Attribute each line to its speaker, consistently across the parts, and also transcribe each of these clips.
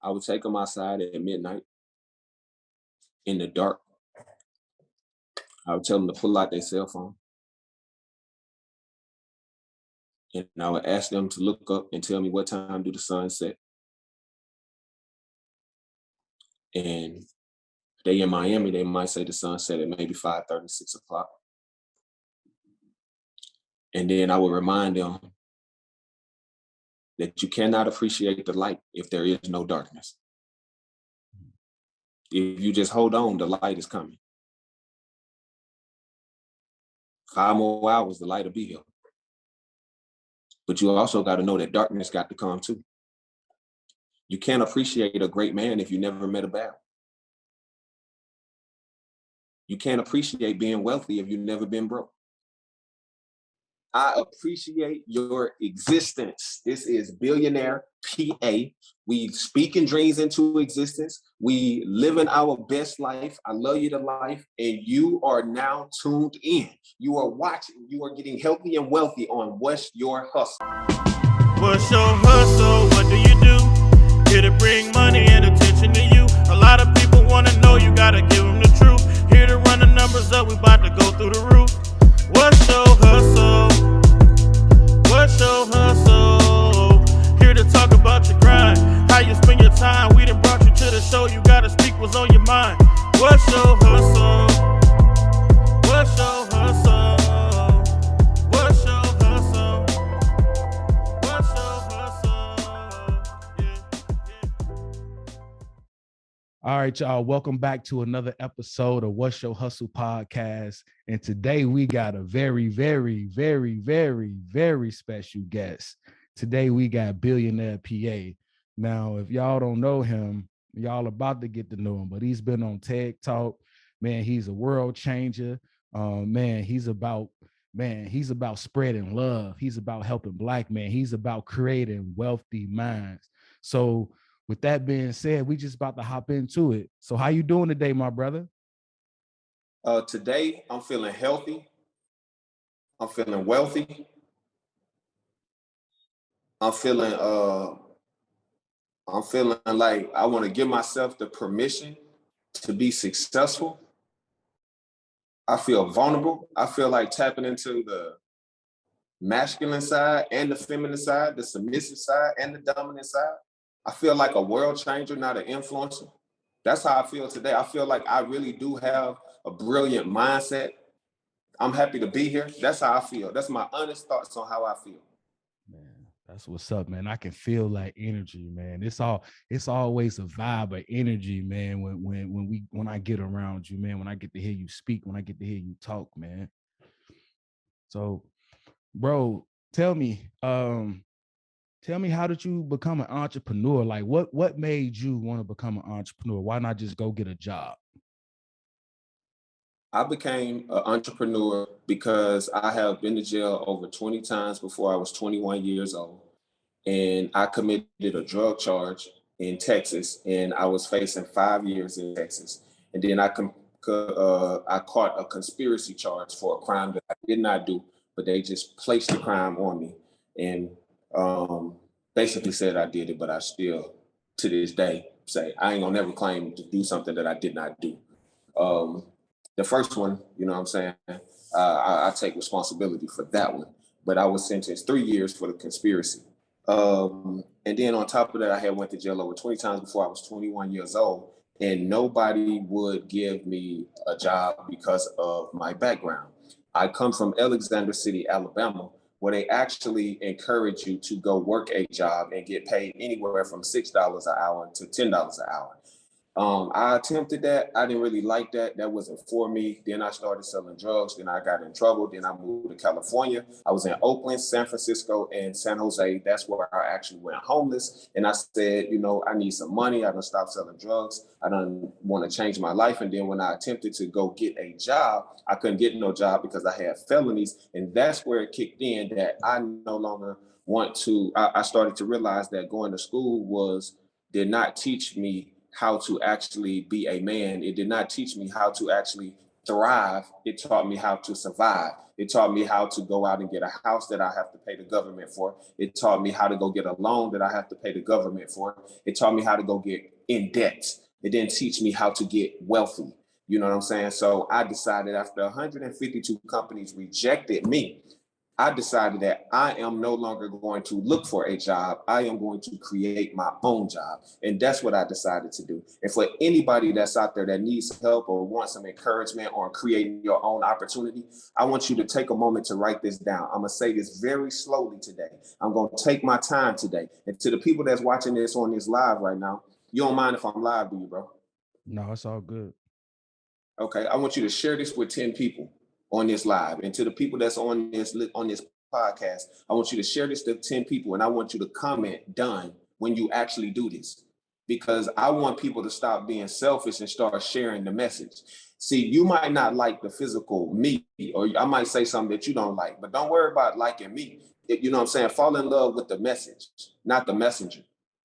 Speaker 1: I would take them outside at midnight in the dark. I would tell them to pull out their cell phone. And I would ask them to look up and tell me what time do the sun set. And they in Miami, they might say the sun set at maybe 5:30, 6 o'clock. And then I would remind them that you cannot appreciate the light if there is no darkness. If you just hold on, the light is coming. 5 more hours, the light will be here. But you also got to know that darkness got to come too. You can't appreciate a great man if you never met a bad one. You can't appreciate being wealthy if you've never been broke. I appreciate your existence. This is Billionaire PA. We speaking dreams into existence. We living our best life. I love you to life. And you are now tuned in. You are watching. You are getting healthy and wealthy on What's Your Hustle.
Speaker 2: What's your hustle? What do you do? Here to bring money and attention to you. A lot of people want to know, you got to give them the truth. Here to run the numbers up, we about to go through the roof. What's your hustle? What's your hustle? Here to talk about your grind, how you spend your time. We done brought you to the show, you gotta speak what's on your mind. What's your hustle? What's your hustle? What's your hustle? What's your hustle?
Speaker 3: All right, y'all. Welcome back to another episode of What's Your Hustle podcast. And today we got a very, very, very, very, very special guest. Today we got Billionaire PA. Now, if y'all don't know him, y'all about to get to know him, but he's been on TED Talk. Man, he's a world changer. He's about spreading love. He's about helping Black men. He's about creating wealthy minds. So with that being said, we just about to hop into it. So how you doing today, my brother?
Speaker 1: Today, I'm feeling healthy. I'm feeling wealthy. I'm feeling like I want to give myself the permission to be successful. I feel vulnerable. I feel like tapping into the masculine side and the feminine side, the submissive side and the dominant side. I feel like a world changer, not an influencer. That's how I feel today. I feel like I really do have a brilliant mindset. I'm happy to be here. That's how I feel. That's my honest thoughts on how I feel.
Speaker 3: Man, that's what's up, man. I can feel that energy, man. It's always a vibe of energy, man, when I get around you, man, when I get to hear you speak, when I get to hear you talk, man. So, bro, tell me, how did you become an entrepreneur? Like what made you want to become an entrepreneur? Why not just go get a job?
Speaker 1: I became an entrepreneur because I have been to jail over 20 times before I was 21 years old. And I committed a drug charge in Texas, and I was facing 5 years in Texas. And then I caught a conspiracy charge for a crime that I did not do, but they just placed the crime on me and basically said I did it, but I still, to this day, say I ain't gonna never claim to do something that I did not do. The first one, you know what I'm saying, I take responsibility for that one, but I was sentenced 3 years for the conspiracy. And then on top of that, I had went to jail over 20 times before I was 21 years old, and nobody would give me a job because of my background. I come from Alexander City, Alabama, where they actually encourage you to go work a job and get paid anywhere from $6 an hour to $10 an hour. I attempted that. I didn't really like that. That wasn't for me. Then I started selling drugs. Then I got in trouble. Then I moved to California. I was in Oakland, San Francisco, and San Jose. That's where I actually went homeless. And I said, I need some money. I done stopped selling drugs. I done want to change my life. And then when I attempted to go get a job, I couldn't get no job because I had felonies. And that's where it kicked in that I no longer want to. I started to realize that going to school did not teach me how to actually be a man. It did not teach me how to actually thrive. It taught me how to survive. It taught me how to go out and get a house that I have to pay the government for. It taught me how to go get a loan that I have to pay the government for. It taught me how to go get in debt. It didn't teach me how to get wealthy. You know what I'm saying? So I decided after 152 companies rejected me, I decided that I am no longer going to look for a job. I am going to create my own job. And that's what I decided to do. And for anybody that's out there that needs help or wants some encouragement on creating your own opportunity, I want you to take a moment to write this down. I'm going to say this very slowly today. I'm going to take my time today. And to the people that's watching this on this live right now, you don't mind if I'm live, do you, bro?
Speaker 3: No, it's all good.
Speaker 1: Okay, I want you to share this with 10 people on this live. And to the people that's on this podcast, I want you to share this to 10 people, and I want you to comment done when you actually do this, because I want people to stop being selfish and start sharing the message. See, you might not like the physical me, or I might say something that you don't like, but don't worry about liking me. You know what I'm saying? Fall in love with the message, not the messenger.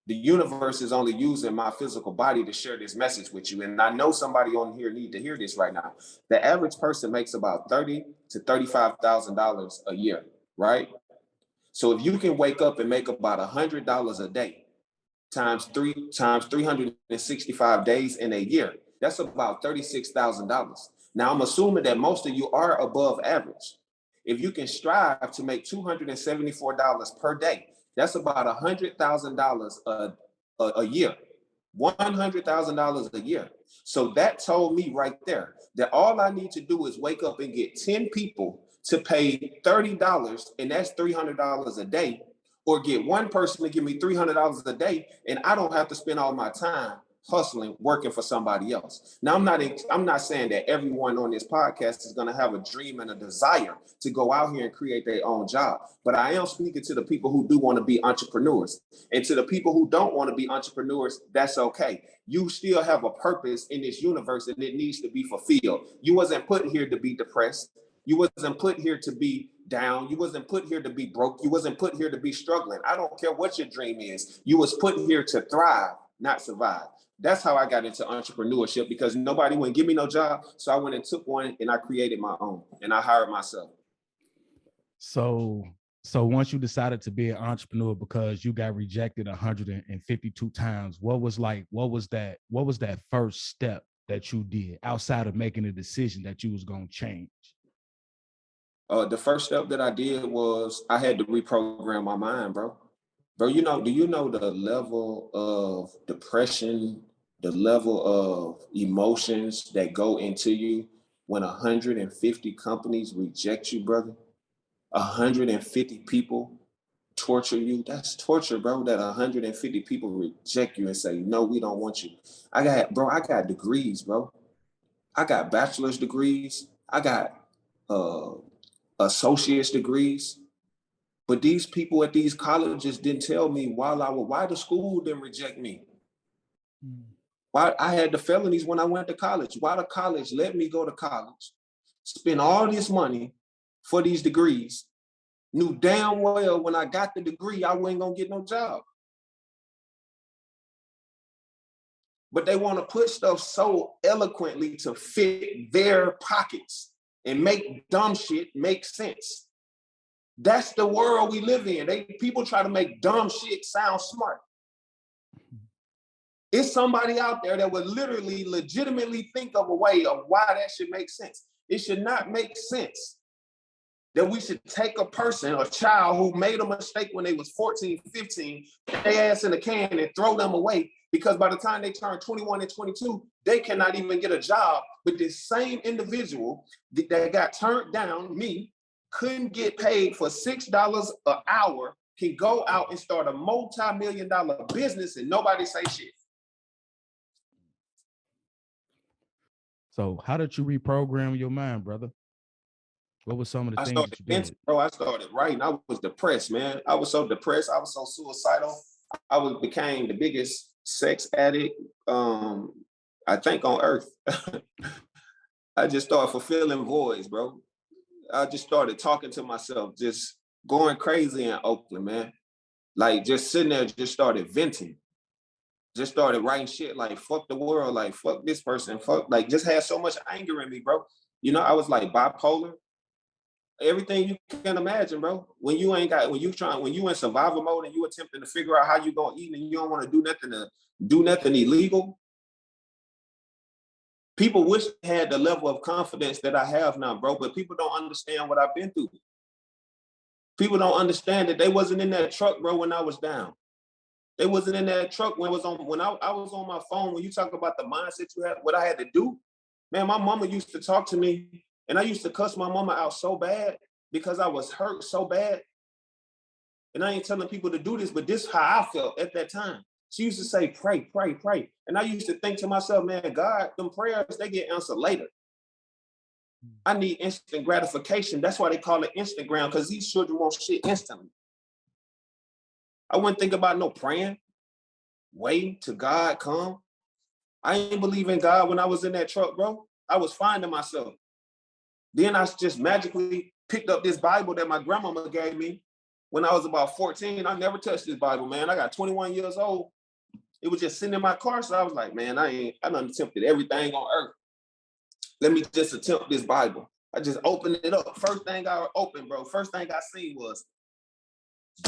Speaker 1: The universe is only using my physical body to share this message with you. And I know somebody on here need to hear this right now. The average person makes about $30,000 to $35,000 a year, right? So if you can wake up and make about $100 a day times 365 days in a year, that's about $36,000. Now I'm assuming that most of you are above average. If you can strive to make $274 per day, that's about $100,000 a year, $100,000 a year. So that told me right there that all I need to do is wake up and get 10 people to pay $30, and that's $300 a day, or get one person to give me $300 a day, and I don't have to spend all my time hustling, working for somebody else. Now, I'm not saying that everyone on this podcast is going to have a dream and a desire to go out here and create their own job, but I am speaking to the people who do want to be entrepreneurs. And to the people who don't want to be entrepreneurs, that's okay. You still have a purpose in this universe, and it needs to be fulfilled. You wasn't put here to be depressed. You wasn't put here to be down. You wasn't put here to be broke. You wasn't put here to be struggling. I don't care what your dream is. You was put here to thrive, not survive. That's how I got into entrepreneurship, because nobody wouldn't give me no job. So I went and took one, and I created my own, and I hired myself.
Speaker 3: So once you decided to be an entrepreneur because you got rejected 152 times, what was that first step that you did outside of making a decision that you was going to change?
Speaker 1: The first step that I did was I had to reprogram my mind, bro. Bro, do you know the level of depression, the level of emotions that go into you when 150 companies reject you, brother? 150 people torture you. That's torture, bro, that 150 people reject you and say, no, we don't want you. I got degrees, bro. I got bachelor's degrees. I got associate's degrees. But these people at these colleges didn't tell me why the school didn't reject me. Why I had the felonies when I went to college. Why the college let me go to college, spend all this money for these degrees, knew damn well when I got the degree, I wasn't gonna get no job. But they want to put stuff so eloquently to fit their pockets and make dumb shit make sense. That's the world we live in. People try to make dumb shit sound smart. It's somebody out there that would legitimately think of a way of why that should make sense. It should not make sense that we should take a child who made a mistake when they was 14, 15, put their ass in a can and throw them away, because by the time they turn 21 and 22, they cannot even get a job. But this same individual that got turned down, me, couldn't get paid for $6 an hour, can go out and start a multi-million-dollar business and nobody say shit.
Speaker 3: So how did you reprogram your mind, brother? What were some of the things that you did?
Speaker 1: Bro, I started writing. I was depressed, man. I was so depressed. I was so suicidal. Became the biggest sex addict, I think, on earth. I just started fulfilling voids, bro. I just started talking to myself, just going crazy in Oakland, man. Like just sitting there, just started venting. Just started writing shit like fuck the world, like fuck this person, fuck, like just had so much anger in me, bro. You know, I was like bipolar. Everything you can imagine, bro. When you in survival mode and you attempting to figure out how you gonna eat and you don't want to do nothing illegal. People wish they had the level of confidence that I have now, bro, but people don't understand what I've been through. People don't understand that they wasn't in that truck, bro, when I was down. They wasn't in that truck when I was on my phone. When you talk about the mindset you had, what I had to do, man, my mama used to talk to me and I used to cuss my mama out so bad because I was hurt so bad. And I ain't telling people to do this, but this is how I felt at that time. She used to say, pray, pray, pray. And I used to think to myself, man, God, them prayers, they get answered later. I need instant gratification. That's why they call it Instagram, because these children want shit instantly. I wouldn't think about no praying, waiting till God come. I ain't believe in God when I was in that truck, bro. I was finding myself. Then I just magically picked up this Bible that my grandmama gave me when I was about 14. I never touched this Bible, man. I got 21 years old. It was just sitting in my car. So I was like, man, I done attempted everything on earth. Let me just attempt this Bible. I just opened it up. First thing I opened, bro, first thing I seen was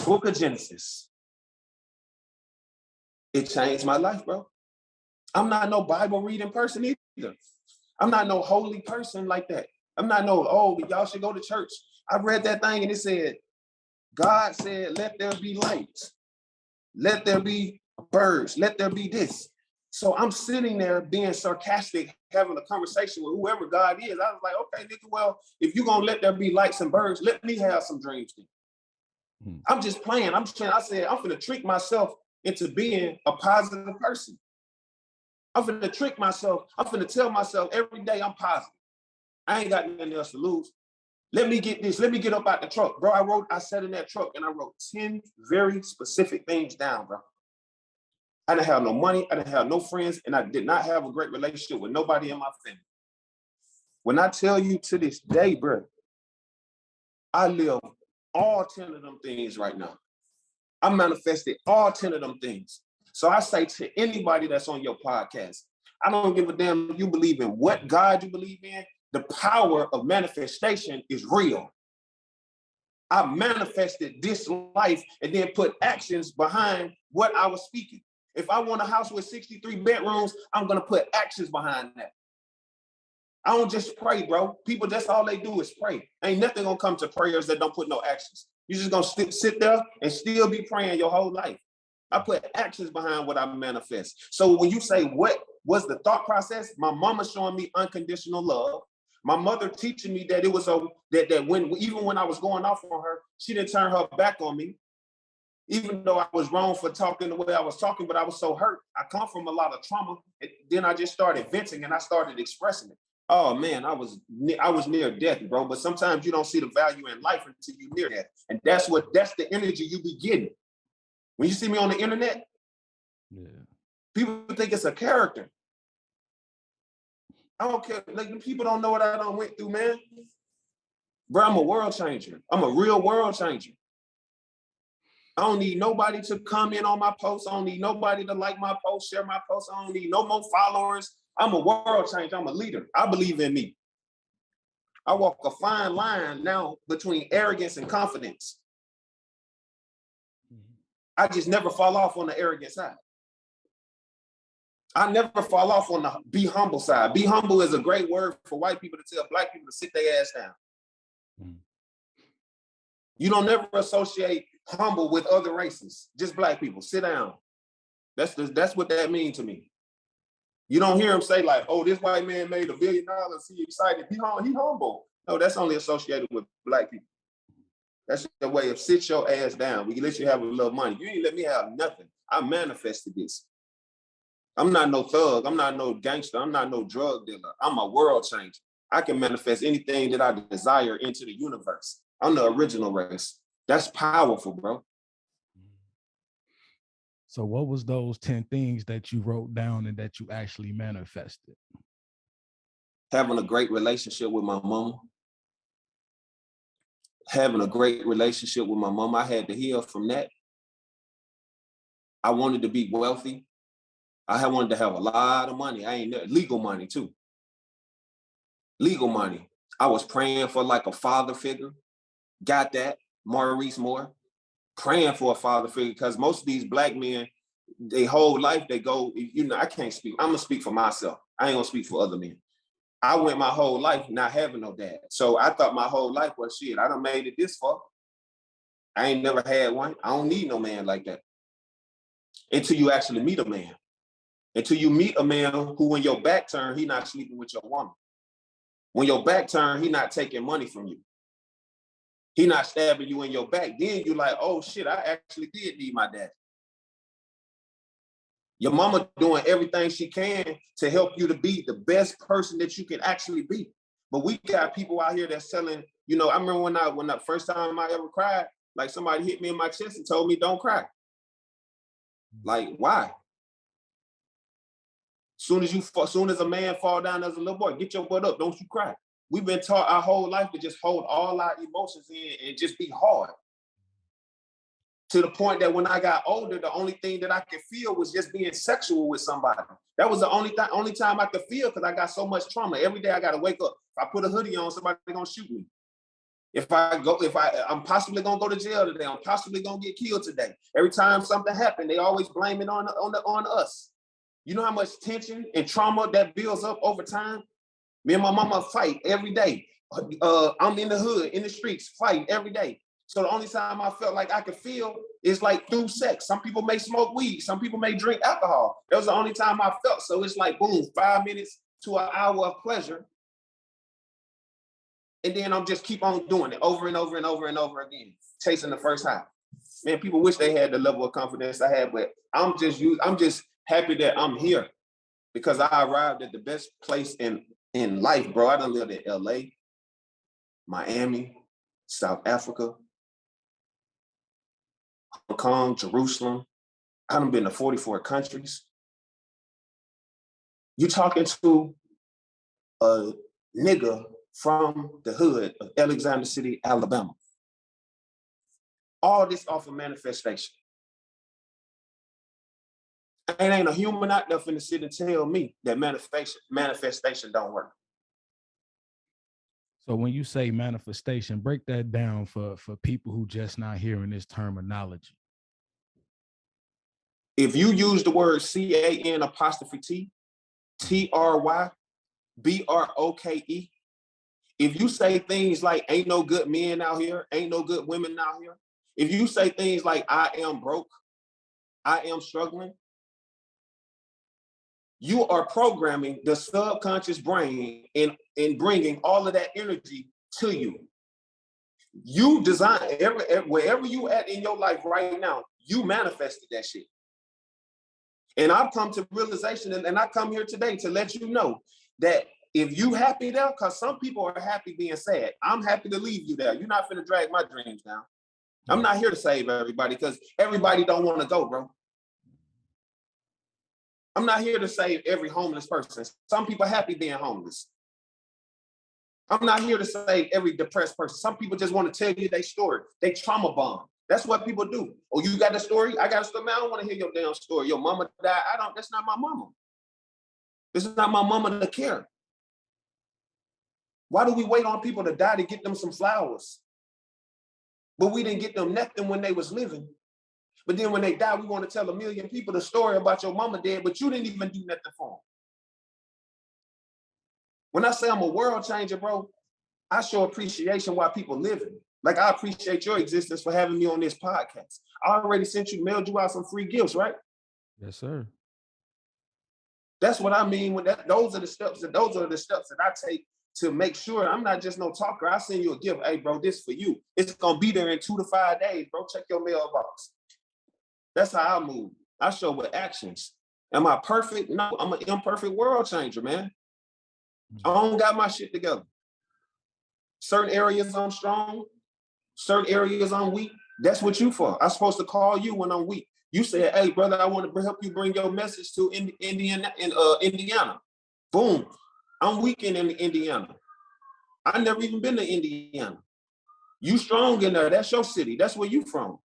Speaker 1: Book of Genesis. It changed my life, bro. I'm not no Bible reading person either. I'm not no holy person like that. I'm not no, oh, y'all should go to church. I read that thing and it said, God said, let there be lights. Let there be birds. Let there be this. So I'm sitting there being sarcastic, having a conversation with whoever God is. I was like, okay, nigga, well, if you're going to let there be lights and birds, let me have some dreams then. I'm just playing. I said, I'm going to trick myself into being a positive person. I'm going to trick myself. I'm going to tell myself every day I'm positive. I ain't got nothing else to lose. Let me get this. Let me get up out the truck. Bro, I sat in that truck and I wrote 10 very specific things down, bro. I didn't have no money. I didn't have no friends. And I did not have a great relationship with nobody in my family. When I tell you to this day, bro, I live all 10 of them things right now. I manifested all 10 of them things. So I say to anybody that's on your podcast, I don't give a damn if you believe in what God you believe in. The power of manifestation is real. I manifested this life and then put actions behind what I was speaking. If I want a house with 63 bedrooms, I'm going to put actions behind that. I don't just pray, bro. People, that's all they do is pray. Ain't nothing going to come to prayers that don't put no actions. You're just going to sit there and still be praying your whole life. I put actions behind what I manifest. So when you say what was the thought process, my mama showing me unconditional love. My mother teaching me that it was that when even when I was going off on her, she didn't turn her back on me. Even though I was wrong for talking the way I was talking, but I was so hurt. I come from a lot of trauma. Then I just started venting and I started expressing it. Oh man, I was near death, bro. But sometimes you don't see the value in life until you're near death. And that's the energy you be getting. When you see me on the internet, people think it's a character. I don't care. Like, people don't know what I done went through, man. Bro, I'm a world changer. I'm a real world changer. I don't need nobody to comment on my posts. I don't need nobody to like my posts, share my posts. I don't need no more followers. I'm a world changer. I'm a leader. I believe in me. I walk a fine line now between arrogance and confidence. I just never fall off on the arrogant side. I never fall off on the be humble side. Be humble is a great word for white people to tell black people to sit their ass down. You don't never associate humble with other races, just black people. Sit down. That's what that means to me. You don't hear him say like, oh, this white man made $1 billion. He excited. He humble. No, that's only associated with black people. That's the way of sit your ass down. We can let you have a little money. You ain't let me have nothing. I manifested this. I'm not no thug. I'm not no gangster. I'm not no drug dealer. I'm a world changer. I can manifest anything that I desire into the universe. I'm the original race. That's powerful, bro.
Speaker 3: So what was those 10 things that you wrote down and that you actually manifested?
Speaker 1: Having a great relationship with my mama. Having a great relationship with my mom, I had to heal from that. I wanted to be wealthy. I wanted to have a lot of money. I ain't legal money too. Legal money. I was praying for like a father figure. Got that. Maurice Moore. Praying for a father figure, because most of these black men, their whole life, they go, I can't speak. I'm going to speak for myself. I ain't going to speak for other men. I went my whole life not having no dad. So I thought my whole life was shit. I done made it this far. I ain't never had one. I don't need no man like that. Until you actually meet a man. Until you meet a man who, when your back turn, he not sleeping with your woman. When your back turn, he not taking money from you. He not stabbing you in your back. Then you like, oh shit, I actually did need my dad. Your mama doing everything she can to help you to be the best person that you can actually be. But we got people out here that's telling, I remember when the first time I ever cried, like somebody hit me in my chest and told me, don't cry. Like, why? Soon as a man fall down as a little boy, get your butt up, don't you cry. We've been taught our whole life to just hold all our emotions in and just be hard. To the point that when I got older, the only thing that I could feel was just being sexual with somebody. That was the only time I could feel, because I got so much trauma. Every day I got to wake up. If I put a hoodie on, somebody's gonna shoot me. I'm possibly gonna go to jail today. I'm possibly gonna get killed today. Every time something happened, they always blame it on us. You know how much tension and trauma that builds up over time? Me and my mama fight every day. I'm in the hood, in the streets, fighting every day. So the only time I felt like I could feel is like through sex. Some people may smoke weed. Some people may drink alcohol. That was the only time I felt. So it's like, boom, 5 minutes to an hour of pleasure. And then I'm just keep on doing it over and over and over and over again, chasing the first high. Man, people wish they had the level of confidence I had, but I'm just happy that I'm here, because I arrived at the best place in life, bro. I done lived in LA, Miami, South Africa, Hong Kong, Jerusalem. I done been to 44 countries. You talking to a nigga from the hood of Alexander City, Alabama. All this off of manifestation. And ain't a human out there finna sit and tell me that manifestation don't work.
Speaker 3: So when you say manifestation, break that down for people who just not hearing this terminology.
Speaker 1: If you use the word CAN apostrophe T, TRYBROKE, if you say things like ain't no good men out here, ain't no good women out here, if you say things like I am broke, I am struggling, you are programming the subconscious brain in bringing all of that energy to you. You design, wherever you at in your life right now, you manifested that shit. And I've come to realization, and I come here today to let you know that if you happy there, because some people are happy being sad, I'm happy to leave you there. You're not finna drag my dreams down. I'm not here to save everybody, because everybody don't want to go, bro. I'm not here to save every homeless person. Some people happy being homeless. I'm not here to save every depressed person. Some people just want to tell you their story. They trauma bond. That's what people do. Oh, you got a story? I got a story. Man, I don't want to hear your damn story. Your mama died. That's not my mama. This is not my mama to care. Why do we wait on people to die to get them some flowers? But we didn't get them nothing when they was living. But then when they die, we want to tell 1 million people the story about your mama dead, but you didn't even do nothing for them. When I say I'm a world changer, bro, I show appreciation while people living. Like, I appreciate your existence for having me on this podcast. I already mailed you out some free gifts, right?
Speaker 3: Yes, sir.
Speaker 1: That's what I mean when those are the steps that I take to make sure I'm not just no talker. I send you a gift. Hey, bro, this for you. It's gonna be there in 2 to 5 days, bro. Check your mailbox. That's how I move. I show with actions. Am I perfect? No, I'm an imperfect world changer, man. I don't got my shit together. Certain areas I'm strong, certain areas I'm weak. That's what you for. I'm supposed to call you when I'm weak. You said, hey, brother, I want to help you bring your message to Indiana. Boom. I'm weak in Indiana. I never even been to Indiana. You strong in there. That's your city. That's where you from.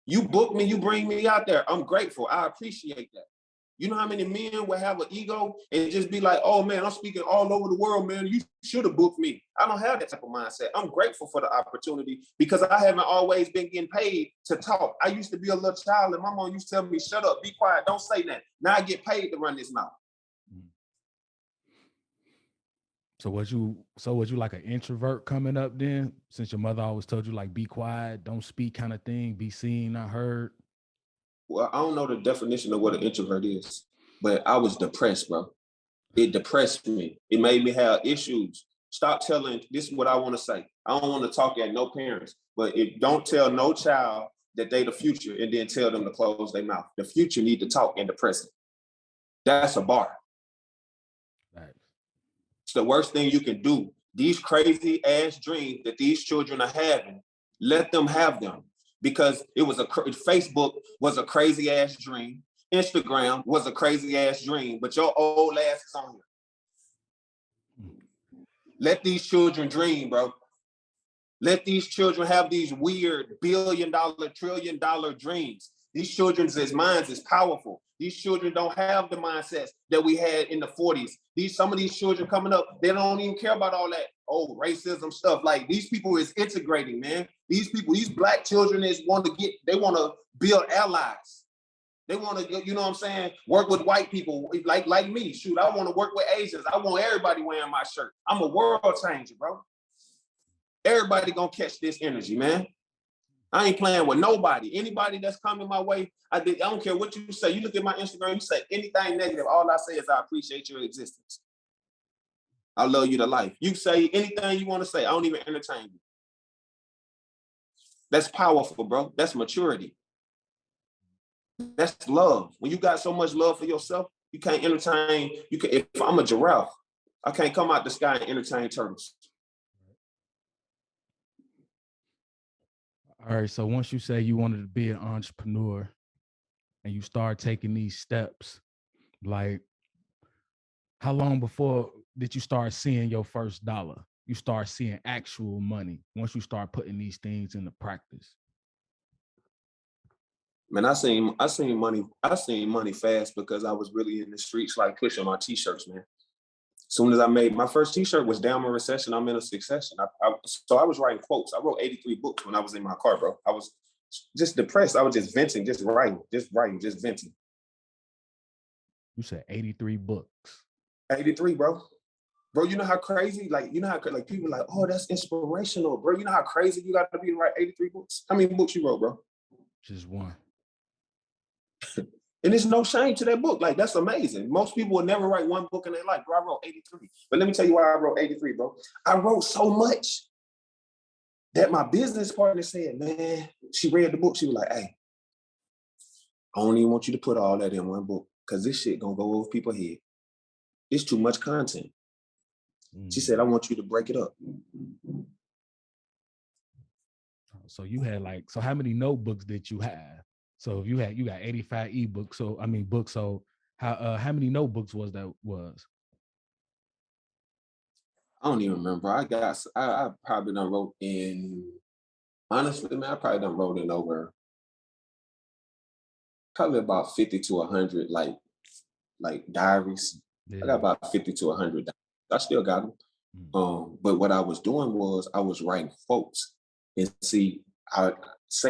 Speaker 1: You book me, you bring me out there. I'm grateful. I appreciate that. You know how many men will have an ego and just be like, oh man, I'm speaking all over the world, man. You should have booked me. I don't have that type of mindset. I'm grateful for the opportunity because I haven't always been getting paid to talk. I used to be a little child and my mom used to tell me, shut up, be quiet, don't say that. Now I get paid to run this mouth.
Speaker 3: So was you like an introvert coming up then, since your mother always told you like be quiet, don't speak kind of thing, be seen, not heard?
Speaker 1: Well, I don't know the definition of what an introvert is, but I was depressed, bro. It depressed me. It made me have issues. Stop telling, this is what I want to say. I don't want to talk at no parents, but don't tell no child that they the future and then tell them to close their mouth. The future need to talk in the present. That's a bar.
Speaker 3: Right.
Speaker 1: It's the worst thing you can do. These crazy ass dreams that these children are having, let them have them. Because Facebook was a crazy ass dream. Instagram was a crazy ass dream, but your old ass is on here. Let these children dream, bro. Let these children have these weird $1 billion, $1 trillion dreams. These children's minds is powerful. These children don't have the mindsets that we had in the 40s. Some of these children coming up, they don't even care about all that racism stuff. Like these people is integrating, man. These black children want to build allies. They want to, you know what I'm saying, work with white people like me. Shoot, I want to work with Asians. I want everybody wearing my shirt. I'm a world changer, bro. Everybody gonna catch this energy, man. I ain't playing with nobody. Anybody that's coming my way, I don't care what you say. You look at my Instagram, you say anything negative. All I say is I appreciate your existence. I love you to life. You say anything you want to say. I don't even entertain you. That's powerful, bro. That's maturity. That's love. When you got so much love for yourself, you can't entertain. If I'm a giraffe, I can't come out the sky and entertain turtles.
Speaker 3: All right. So once you say you wanted to be an entrepreneur and you start taking these steps, like how long before did you start seeing your first dollar? You start seeing actual money once you start putting these things into practice?
Speaker 1: Man, I seen money fast because I was really in the streets, like pushing my t-shirts, man. As soon as I made my first t-shirt was Down a Recession, I'm in a succession. So I was writing quotes. I wrote 83 books when I was in my car, bro. I was just depressed. I was just venting, just writing, just venting.
Speaker 3: You said 83 books.
Speaker 1: 83, bro. Bro, you know how crazy, like people are like, oh, that's inspirational, bro. You know how crazy you got to be to write 83 books? How many books you wrote, bro?
Speaker 3: Just one.
Speaker 1: And there's no shame to that book. Like, that's amazing. Most people will never write one book in their life. Bro, I wrote 83. But let me tell you why I wrote 83, bro. I wrote so much that my business partner said, man, she read the book. She was like, hey, I don't even want you to put all that in one book because this shit gonna go over people's head. It's too much content. She said, I want you to break it up.
Speaker 3: So you had so how many notebooks did you have? So if you got 85 ebooks, books. So how many notebooks was?
Speaker 1: I don't even remember. I probably done wrote in, honestly, man, I probably done wrote in over probably about 50 to 100, like diaries. Yeah. I got about 50 to 100. I still got them. But what I was doing was I was writing quotes and I say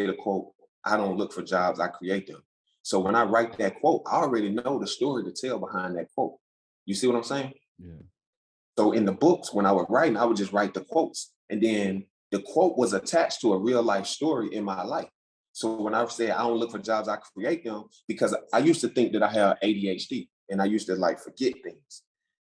Speaker 1: the quote, I don't look for jobs, I create them. So when I write that quote, I already know the story to tell behind that quote. You see what I'm saying?
Speaker 3: Yeah.
Speaker 1: So in the books, when I was writing, I would just write the quotes. And then the quote was attached to a real life story in my life. So when I say I don't look for jobs, I create them, because I used to think that I had ADHD and I used to forget things.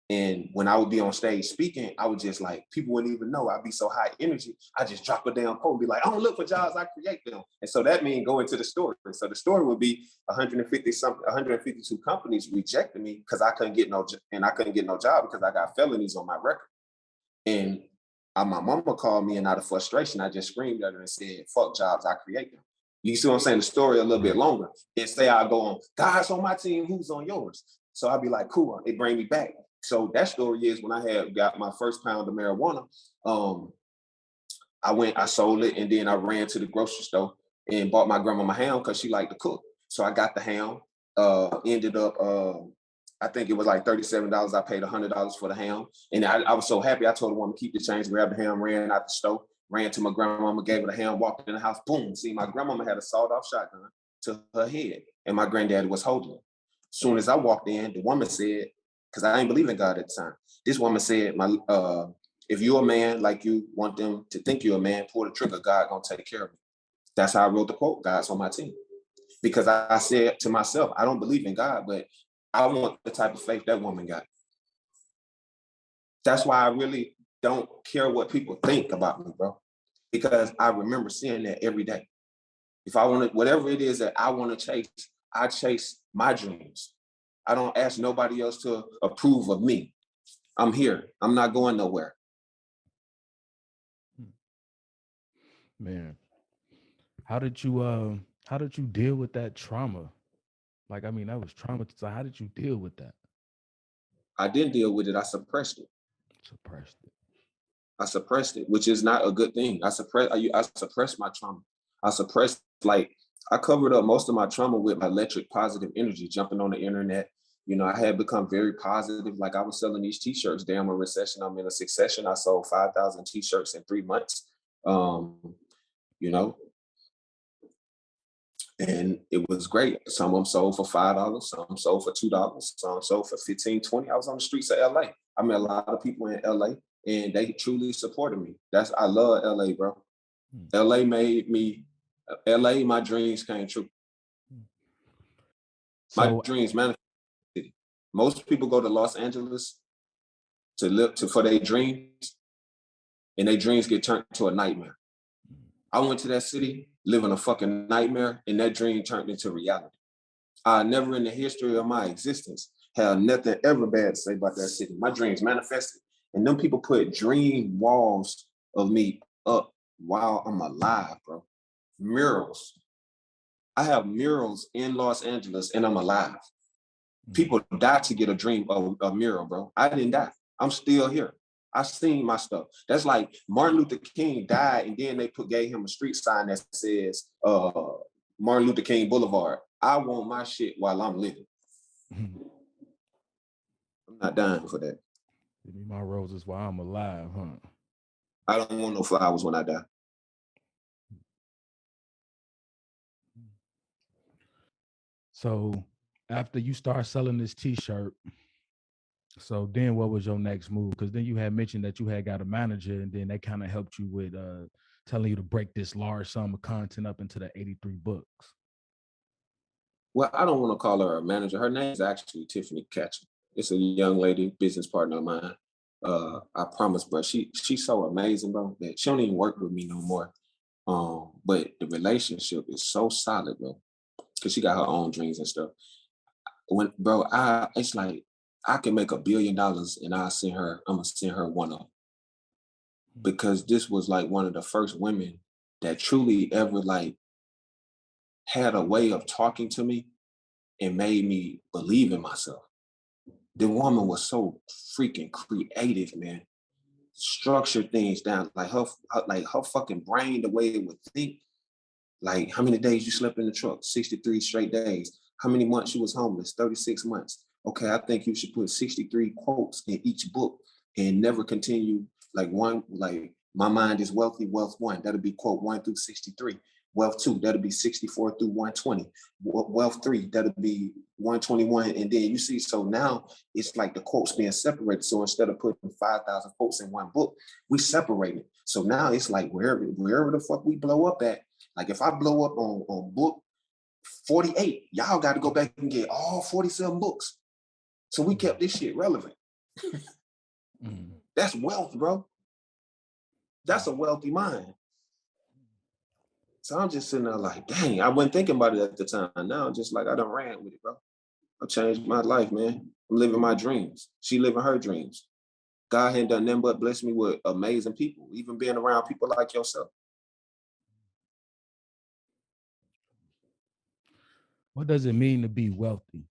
Speaker 1: And when I would be on stage speaking, I would just people wouldn't even know. I'd be so high energy. I just drop a damn quote and be like, I don't look for jobs, I create them. And so that means go into the story. So the story would be 152 companies rejected me because I couldn't get no job because I got felonies on my record. And my mama called me, and out of frustration, I just screamed at her and said, fuck jobs, I create them. You see what I'm saying? The story a little bit longer. And say I go on, guys on my team, who's on yours? So I'd be like, cool, it bring me back. So that story is when I had got my first pound of marijuana, I sold it, and then I ran to the grocery store and bought my grandma my ham because she liked to cook. So I got the ham, ended up, I think it was like $37. I paid $100 for the ham. And I was so happy. I told the woman, keep the change, grabbed the ham, ran out the store, ran to my grandmama, gave her the ham, walked in the house, boom. See, my grandmama had a sawed-off shotgun to her head, and my granddaddy was holding it. As soon as I walked in, the woman said, because I didn't believe in God at the time, this woman said, if you're a man, like you want them to think you're a man, pull the trigger, God gonna take care of you. That's how I wrote the quote, God's on my team. Because I said to myself, I don't believe in God, but I want the type of faith that woman got. That's why I really don't care what people think about me, bro. Because I remember seeing that every day. If I want to, whatever it is that I want to chase, I chase my dreams. I don't ask nobody else to approve of me. I'm here. I'm not going nowhere.
Speaker 3: Man, how did you deal with that trauma? Like, I mean, that was trauma. So how did you deal with that?
Speaker 1: I didn't deal with it. I suppressed it.
Speaker 3: Suppressed
Speaker 1: I suppressed it, which is not a good thing. I suppressed my trauma. I suppressed, like, I covered up most of my trauma with electric positive energy, jumping on the internet. You know, I had become very positive. Like, I was selling these t-shirts. Damn, a recession, I'm in a succession. I sold 5,000 t-shirts in 3 months. You know, and it was great. Some of them sold for $5, some sold for $2, some sold for $15, $20. I was on the streets of LA. I met a lot of people in LA, and they truly supported me. I love LA, bro. LA made me, LA, my dreams came true. My dreams manifested. Most people go to Los Angeles for their dreams, and their dreams get turned into a nightmare. I went to that city living a fucking nightmare, and that dream turned into reality. I never in the history of my existence had nothing ever bad to say about that city. My dreams manifested, and them people put dream walls of me up while I'm alive, bro. Murals. I have murals in Los Angeles, and I'm alive. People die to get a dream of a mural, bro. I didn't die. I'm still here. I seen my stuff. That's like Martin Luther King died, and then they gave him a street sign that says Martin Luther King Boulevard. I want my shit while I'm living. I'm not dying for that.
Speaker 3: Give me my roses while I'm alive, huh?
Speaker 1: I don't want no flowers when I die.
Speaker 3: So after you start selling this t-shirt, so then what was your next move? Because then you had mentioned that you had got a manager, and then they kind of helped you with telling you to break this large sum of content up into the 83 books.
Speaker 1: Well, I don't want to call her a manager. Her name is actually Tiffany Catcher. It's a young lady, business partner of mine. I promise, bro. She's so amazing, bro, that she don't even work with me no more. But the relationship is so solid, bro, because she got her own dreams and stuff. It's like I can make $1 billion, and I'm gonna send her one of them. Because this was like one of the first women that truly ever like had a way of talking to me and made me believe in myself. The woman was so freaking creative, man. Structured things down, like her fucking brain, the way it would think. Like, how many days you slept in the truck? 63 straight days. How many months you was homeless? 36 months. Okay, I think you should put 63 quotes in each book and never continue like my mind is wealthy, wealth 1. That'll be quote 1 through 63. Wealth 2, that'll be 64 through 120. Wealth 3, that'll be 121. And then you see, so now it's like the quotes being separated. So instead of putting 5,000 quotes in one book, we separate it. So now it's like wherever the fuck we blow up at, like if I blow up on book 48, y'all got to go back and get all 47 books. So we kept this shit relevant. That's wealth, bro. That's a wealthy mind. So I'm just sitting there like, dang, I wasn't thinking about it at the time. Now I'm just like, I done ran with it, bro. I changed my life, man. I'm living my dreams. She living her dreams. God hadn't done nothing but bless me with amazing people, even being around people like yourself.
Speaker 3: What does it mean to be wealthy?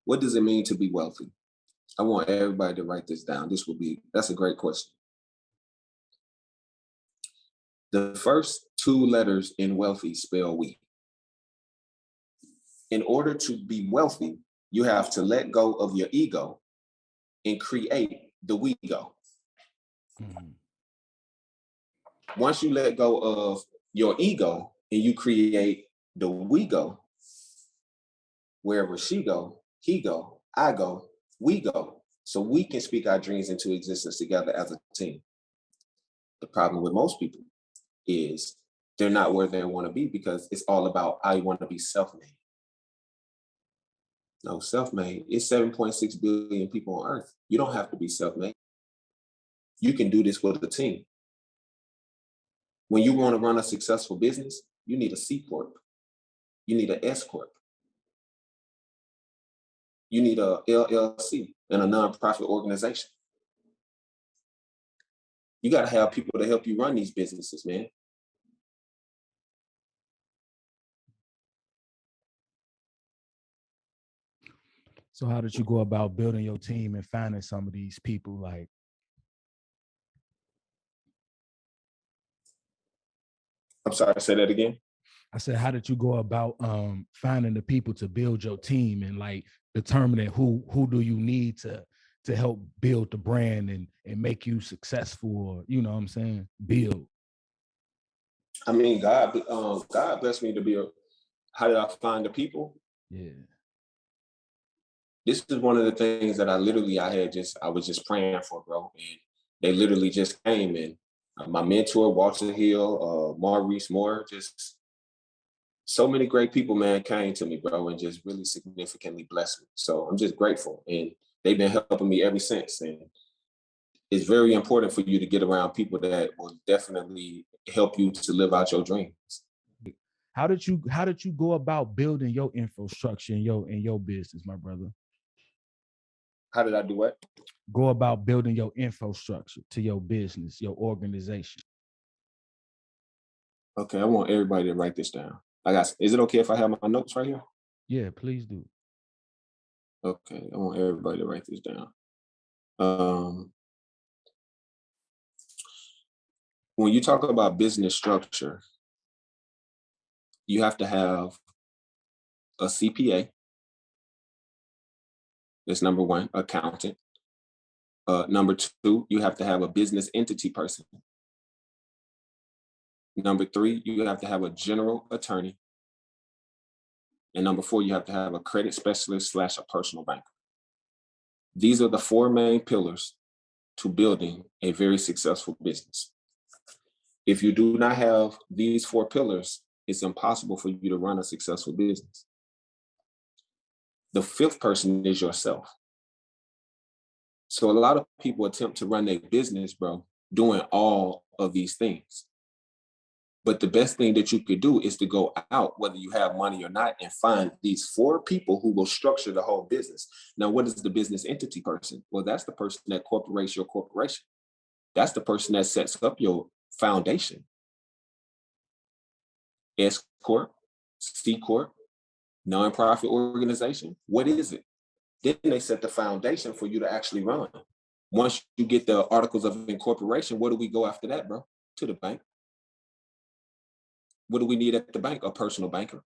Speaker 1: What does it mean to be wealthy? I want everybody to write this down. That's a great question. The first 2 letters in wealthy spell we. in order to be wealthy, you have to let go of your ego and create the we go.
Speaker 3: Mm-hmm.
Speaker 1: Once you let go of your ego and you create the we go, wherever she go, he go, I go, we go. So we can speak our dreams into existence together as a team. The problem with most people is they're not where they want to be because it's all about I want to be self-made. No, self-made. It's 7.6 billion people on earth. You don't have to be self-made. You can do this with a team. When you want to run a successful business, you need a C Corp. You need an S Corp. You need a LLC and a nonprofit organization. You got to have people to help you run these businesses, man.
Speaker 3: So how did you go about building your team and finding some of these people? Like,
Speaker 1: I'm sorry, say that again.
Speaker 3: I said, how did you go about finding the people to build your team and like determining who do you need to help build the brand and make you successful, or you know what I'm saying, build?
Speaker 1: I mean, God blessed me to be how did I find the people?
Speaker 3: Yeah.
Speaker 1: This is one of the things that I was just praying for, bro. And they literally just came in. My mentor, Walter Hill, Maurice Moore, just so many great people, man, came to me, bro, and just really significantly blessed me. So I'm just grateful. And they've been helping me ever since. And it's very important for you to get around people that will definitely help you to live out your dreams.
Speaker 3: How did you go about building your infrastructure in your business, my brother?
Speaker 1: How did I do what?
Speaker 3: Go about building your infrastructure to your business, your organization.
Speaker 1: Okay, I want everybody to write this down. Is it okay if I have my notes right here?
Speaker 3: Yeah, please do.
Speaker 1: Okay, I want everybody to write this down. When you talk about business structure, you have to have a CPA. That's number one, accountant. Number two, you have to have a business entity person. Number three, you have to have a general attorney. And number four, you have to have a credit specialist / a personal banker. These are the four main pillars to building a very successful business. If you do not have these four pillars, it's impossible for you to run a successful business. The fifth person is yourself. So a lot of people attempt to run their business, bro, doing all of these things. But the best thing that you could do is to go out, whether you have money or not, and find these four people who will structure the whole business. Now, what is the business entity person? Well, that's the person that incorporates your corporation. That's the person that sets up your foundation. S Corp, C Corp, nonprofit organization. What is it? Then they set the foundation for you to actually run. Once you get the articles of incorporation, where do we go after that, bro? To the bank. What do we need at the bank? A personal banker.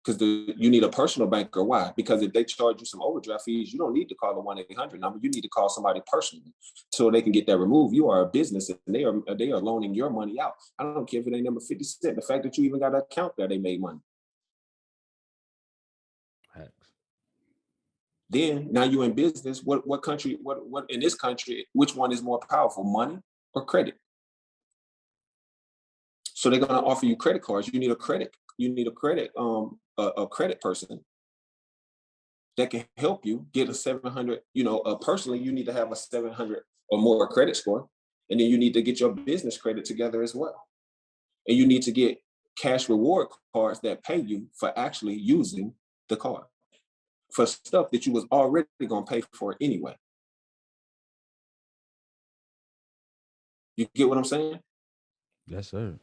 Speaker 1: Because you need a personal banker. Why? Because if they charge you some overdraft fees, you don't need to call the 1-800 number. You need to call somebody personally so they can get that removed. You are a business and they are loaning your money out. I don't care if it ain't number 50 cents. The fact that you even got an account there, they made money. Then now you're in business. What country, what in this country, which one is more powerful, money or credit? So they're gonna offer you credit cards. You need a credit person that can help you get a 700, personally, you need to have a 700 or more credit score. And then you need to get your business credit together as well. And you need to get cash reward cards that pay you for actually using the card for stuff that you was already gonna pay for anyway. You get what I'm saying?
Speaker 3: Yes, sir.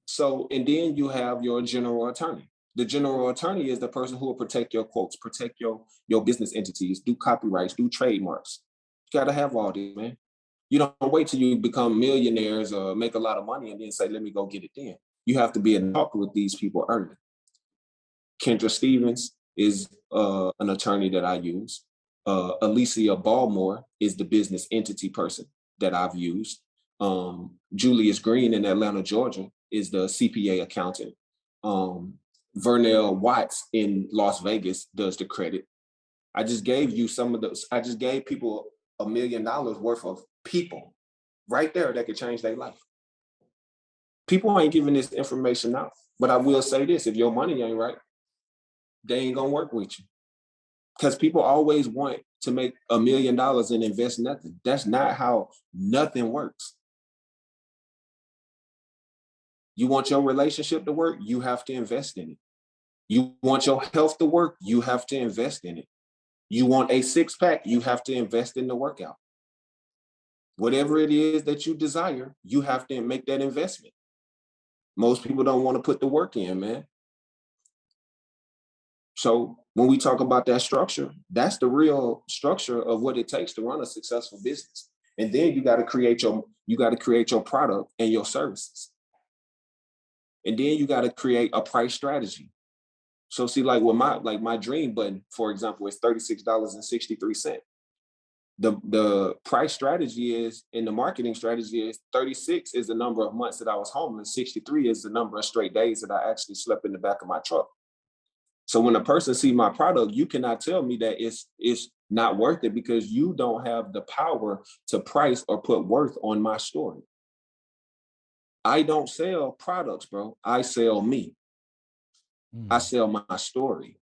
Speaker 1: So, and then you have your general attorney. The general attorney is the person who will protect your quotes, protect your business entities, do copyrights, do trademarks. You gotta have all this, man. You don't wait till you become millionaires or make a lot of money and then say, let me go get it then. You have to be in talk with these people early. Kendra Stevens is an attorney that I use. Alicia Balmore is the business entity person that I've used. Julius Green in Atlanta, Georgia is the CPA accountant. Vernell Watts in Las Vegas does the credit. I just gave you some of those. I just gave people $1 million worth of people right there that could change their life. People ain't giving this information out. But I will say this, if your money ain't right, they ain't gonna work with you. Because people always want to make $1 million and invest nothing. That's not how nothing works. You want your relationship to work, you have to invest in it. You want your health to work, you have to invest in it. You want a six-pack, you have to invest in the workout. Whatever it is that you desire, you have to make that investment. Most people don't want to put the work in, man. So when we talk about that structure, that's the real structure of what it takes to run a successful business. And then you got to create your product and your services. And then you got to create a price strategy. So see, like with my dream button, for example, is $36.63. The price strategy is, and the marketing strategy is, 36 is the number of months that I was homeless. 63 is the number of straight days that I actually slept in the back of my truck. So when a person sees my product, you cannot tell me that it's not worth it, because you don't have the power to price or put worth on my story. I don't sell products, bro. I sell me. I sell my story.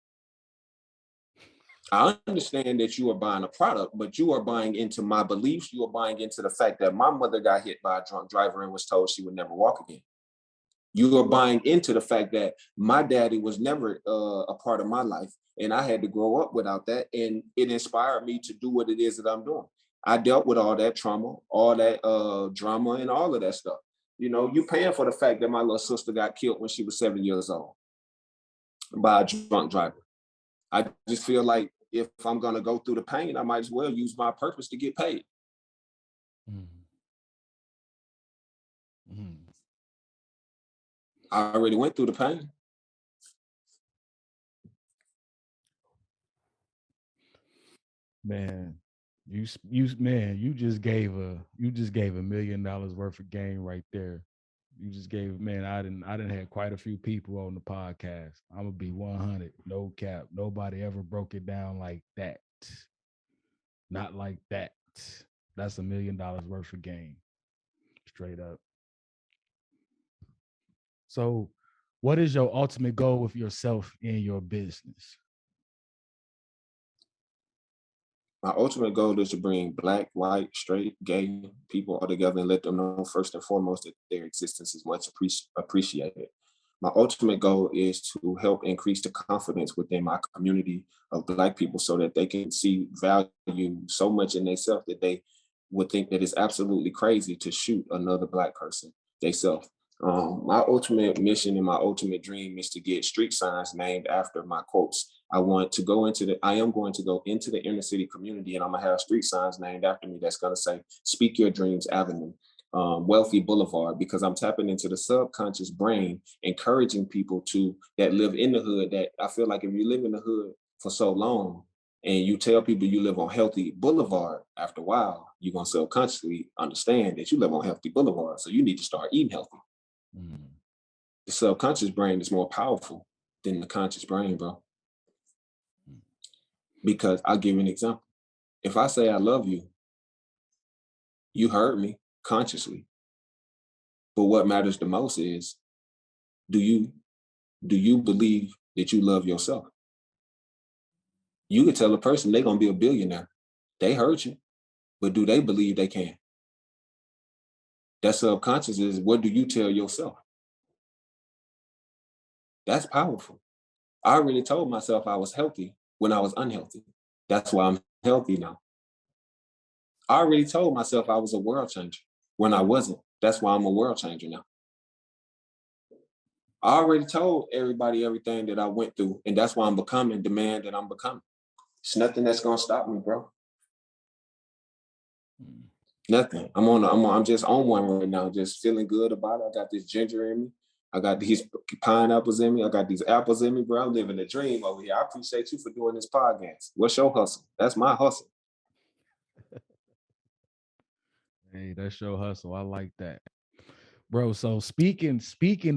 Speaker 1: I understand that you are buying a product, but you are buying into my beliefs. You are buying into the fact that my mother got hit by a drunk driver and was told she would never walk again. You are buying into the fact that my daddy was never a part of my life, and I had to grow up without that, and it inspired me to do what it is that I'm doing. I dealt with all that trauma, all that drama, and all of that stuff. You know, you paying for the fact that my little sister got killed when she was 7 years old by a drunk driver. I just feel like if I'm going to go through the pain, I might as well use my purpose to get paid. I already went through the pain.
Speaker 3: Man, you just gave $1 million worth of game right there. You just gave, man, I didn't have quite a few people on the podcast. I'm gonna be 100, no cap. Nobody ever broke it down like that. Not like that. That's $1 million worth of game. Straight up. So what is your ultimate goal with yourself in your business?
Speaker 1: My ultimate goal is to bring Black, white, straight, gay people all together and let them know first and foremost that their existence is much appreciated. My ultimate goal is to help increase the confidence within my community of Black people so that they can see value so much in themselves that they would think that it's absolutely crazy to shoot another Black person themselves. My ultimate mission and my ultimate dream is to get street signs named after my quotes. I am going to go into the inner city community, and I'm gonna have street signs named after me that's gonna say, "Speak Your Dreams Avenue," Wealthy Boulevard, because I'm tapping into the subconscious brain, encouraging people that live in the hood, that I feel like if you live in the hood for so long and you tell people you live on Healthy Boulevard, after a while, you're gonna subconsciously understand that you live on Healthy Boulevard. So you need to start eating healthy. The subconscious brain is more powerful than the conscious brain, bro. Because I'll give you an example. If I say I love you, you heard me consciously. But what matters the most is, do you believe that you love yourself? You could tell a person they're gonna be a billionaire. They heard you, but do they believe they can? That subconscious is, what do you tell yourself? That's powerful. I already told myself I was healthy when I was unhealthy. That's why I'm healthy now. I already told myself I was a world changer when I wasn't. That's why I'm a world changer now. I already told everybody everything that I went through, and that's why I'm becoming the man that I'm becoming. It's nothing that's gonna stop me, bro. Nothing. I'm just on one right now, just feeling good about it. I got this ginger in me. I got these pineapples in me. I got these apples in me, bro. I'm living a dream over here. I appreciate you for doing this podcast. What's your hustle? That's my hustle.
Speaker 3: Hey, that's your hustle. I like that, bro. So speaking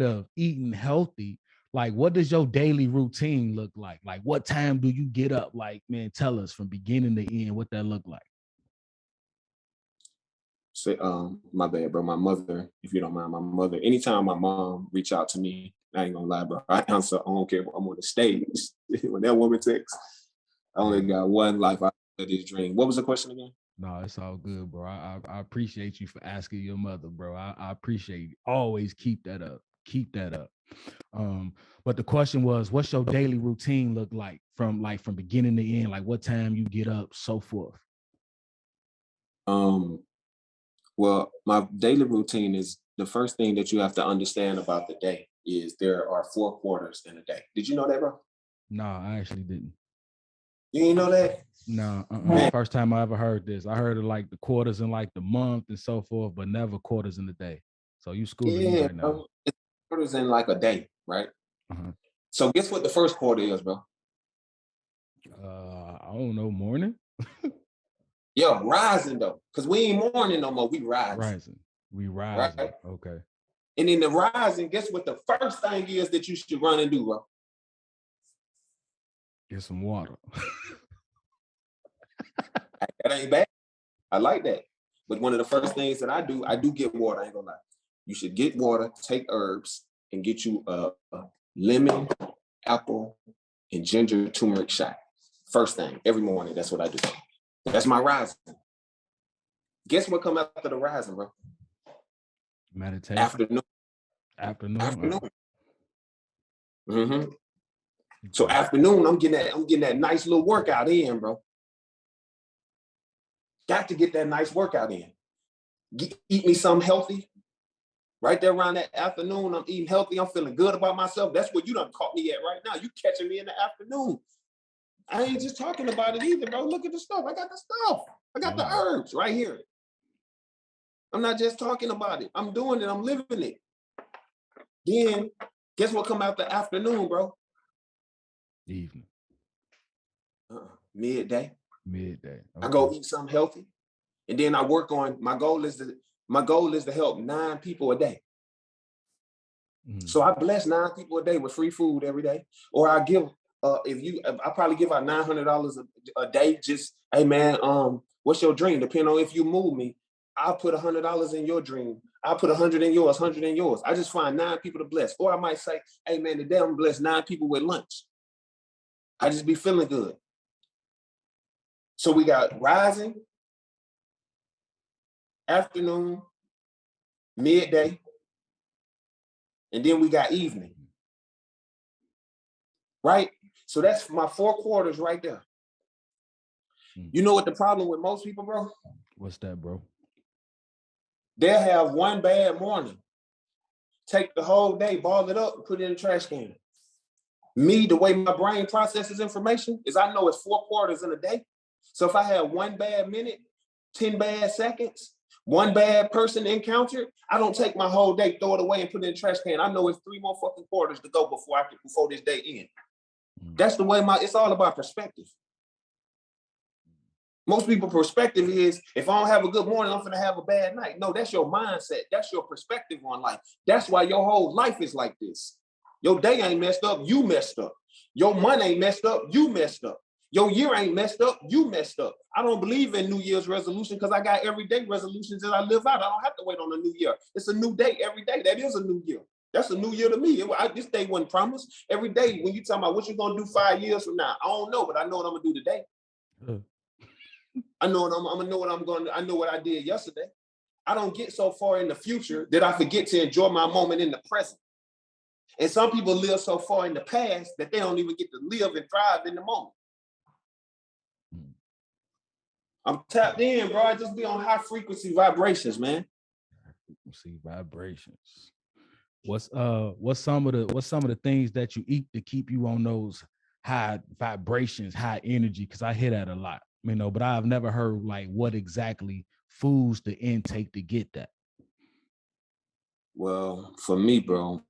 Speaker 3: of eating healthy, like what does your daily routine look like? Like what time do you get up? Like, man, tell us from beginning to end what that look like.
Speaker 1: Say, my bad, bro. My mother, if you don't mind, my mother. Anytime my mom reach out to me, I ain't gonna lie, bro. I answer. I don't care if I'm on the stage. When that woman texts, I only got one life. I live this dream. What was the question again?
Speaker 3: No, it's all good, bro. I appreciate you for asking your mother, bro. I appreciate you. Always keep that up. Keep that up. But the question was, what's your daily routine look like from beginning to end? Like what time you get up, so forth.
Speaker 1: Well, my daily routine is the first thing that you have to understand about the day is there are 4 quarters in a day. Did you know that, bro?
Speaker 3: No, I actually didn't.
Speaker 1: You didn't know that?
Speaker 3: No, first time I ever heard this. I heard of like the quarters in like the month and so forth, but never quarters in the day. So you schooling me right now.
Speaker 1: It's quarters in like a day, right?
Speaker 3: Uh-huh.
Speaker 1: So guess what the first quarter is, bro?
Speaker 3: I don't know, morning?
Speaker 1: Yeah, rising though, because we ain't morning no more. We rising.
Speaker 3: We rising.
Speaker 1: Right?
Speaker 3: Okay.
Speaker 1: And in the rising, guess what the first thing is that you should run and do, bro?
Speaker 3: Get some water.
Speaker 1: That ain't bad. I like that. But one of the first things that I do get water. I ain't gonna lie. You should get water, take herbs, and get you a lemon, apple, and ginger turmeric shot. First thing, every morning. That's what I do. That's my rising. Guess what come after the rising, bro?
Speaker 3: Meditation.
Speaker 1: Afternoon. Mm-hmm. So afternoon, I'm getting that nice little workout in, bro. Got to get that nice workout in. Eat me something healthy. Right there around that afternoon, I'm eating healthy. I'm feeling good about myself. That's where you done caught me at right now. You catching me in the afternoon. I ain't just talking about it either, bro. Look at the stuff. I got the stuff. I got the herbs right here. I'm not just talking about it. I'm doing it. I'm living it. Then, guess what come out the afternoon, bro?
Speaker 3: Evening.
Speaker 1: Midday.
Speaker 3: Okay.
Speaker 1: I go eat something healthy. And then I work on, my goal is to help 9 people a day. So I bless 9 people a day with free food every day. Or I give, I probably give out $900 a day. Just, hey man, what's your dream? Depending on if you move me, I'll put $100 in your dream. I'll put 100 in yours, 100 in yours. I just find 9 people to bless. Or I might say, hey man, today I'm bless 9 people with lunch. I just be feeling good. So we got rising, afternoon, midday, and then we got evening. Right? So that's my 4 quarters right there. You know what the problem with most people, bro?
Speaker 3: What's that, bro?
Speaker 1: They'll have one bad morning, take the whole day, ball it up, and put it in the trash can. Me, the way my brain processes information is I know it's 4 quarters in a day. So if I have 1 bad minute, 10 bad seconds, 1 bad person encountered, I don't take my whole day, throw it away, and put it in the trash can. I know it's 3 more fucking quarters to go before this day ends. That's the way it's all about perspective. Most people's perspective is, if I don't have a good morning, I'm gonna have a bad night. No, that's your mindset. That's your perspective on life. That's why your whole life is like this. Your day ain't messed up, you messed up. Your money ain't messed up, you messed up. Your year ain't messed up, you messed up. I don't believe in New Year's resolution because I got everyday resolutions that I live out. I don't have to wait on a new year. It's a new day every day. That is a new year. That's a new year to me. This day wasn't promised. Every day, when you talking about what you're gonna do 5 years from now, I don't know, but I know what I'm gonna do today. I know what I did yesterday. I don't get so far in the future that I forget to enjoy my moment in the present. And some people live so far in the past that they don't even get to live and thrive in the moment. I'm tapped in, bro. I just be on high frequency vibrations, man.
Speaker 3: Frequency vibrations. What's some of the things that you eat to keep you on those high vibrations, high energy? Because I hear that a lot, but I've never heard like what exactly foods to intake to get that.
Speaker 1: Well, for me, bro,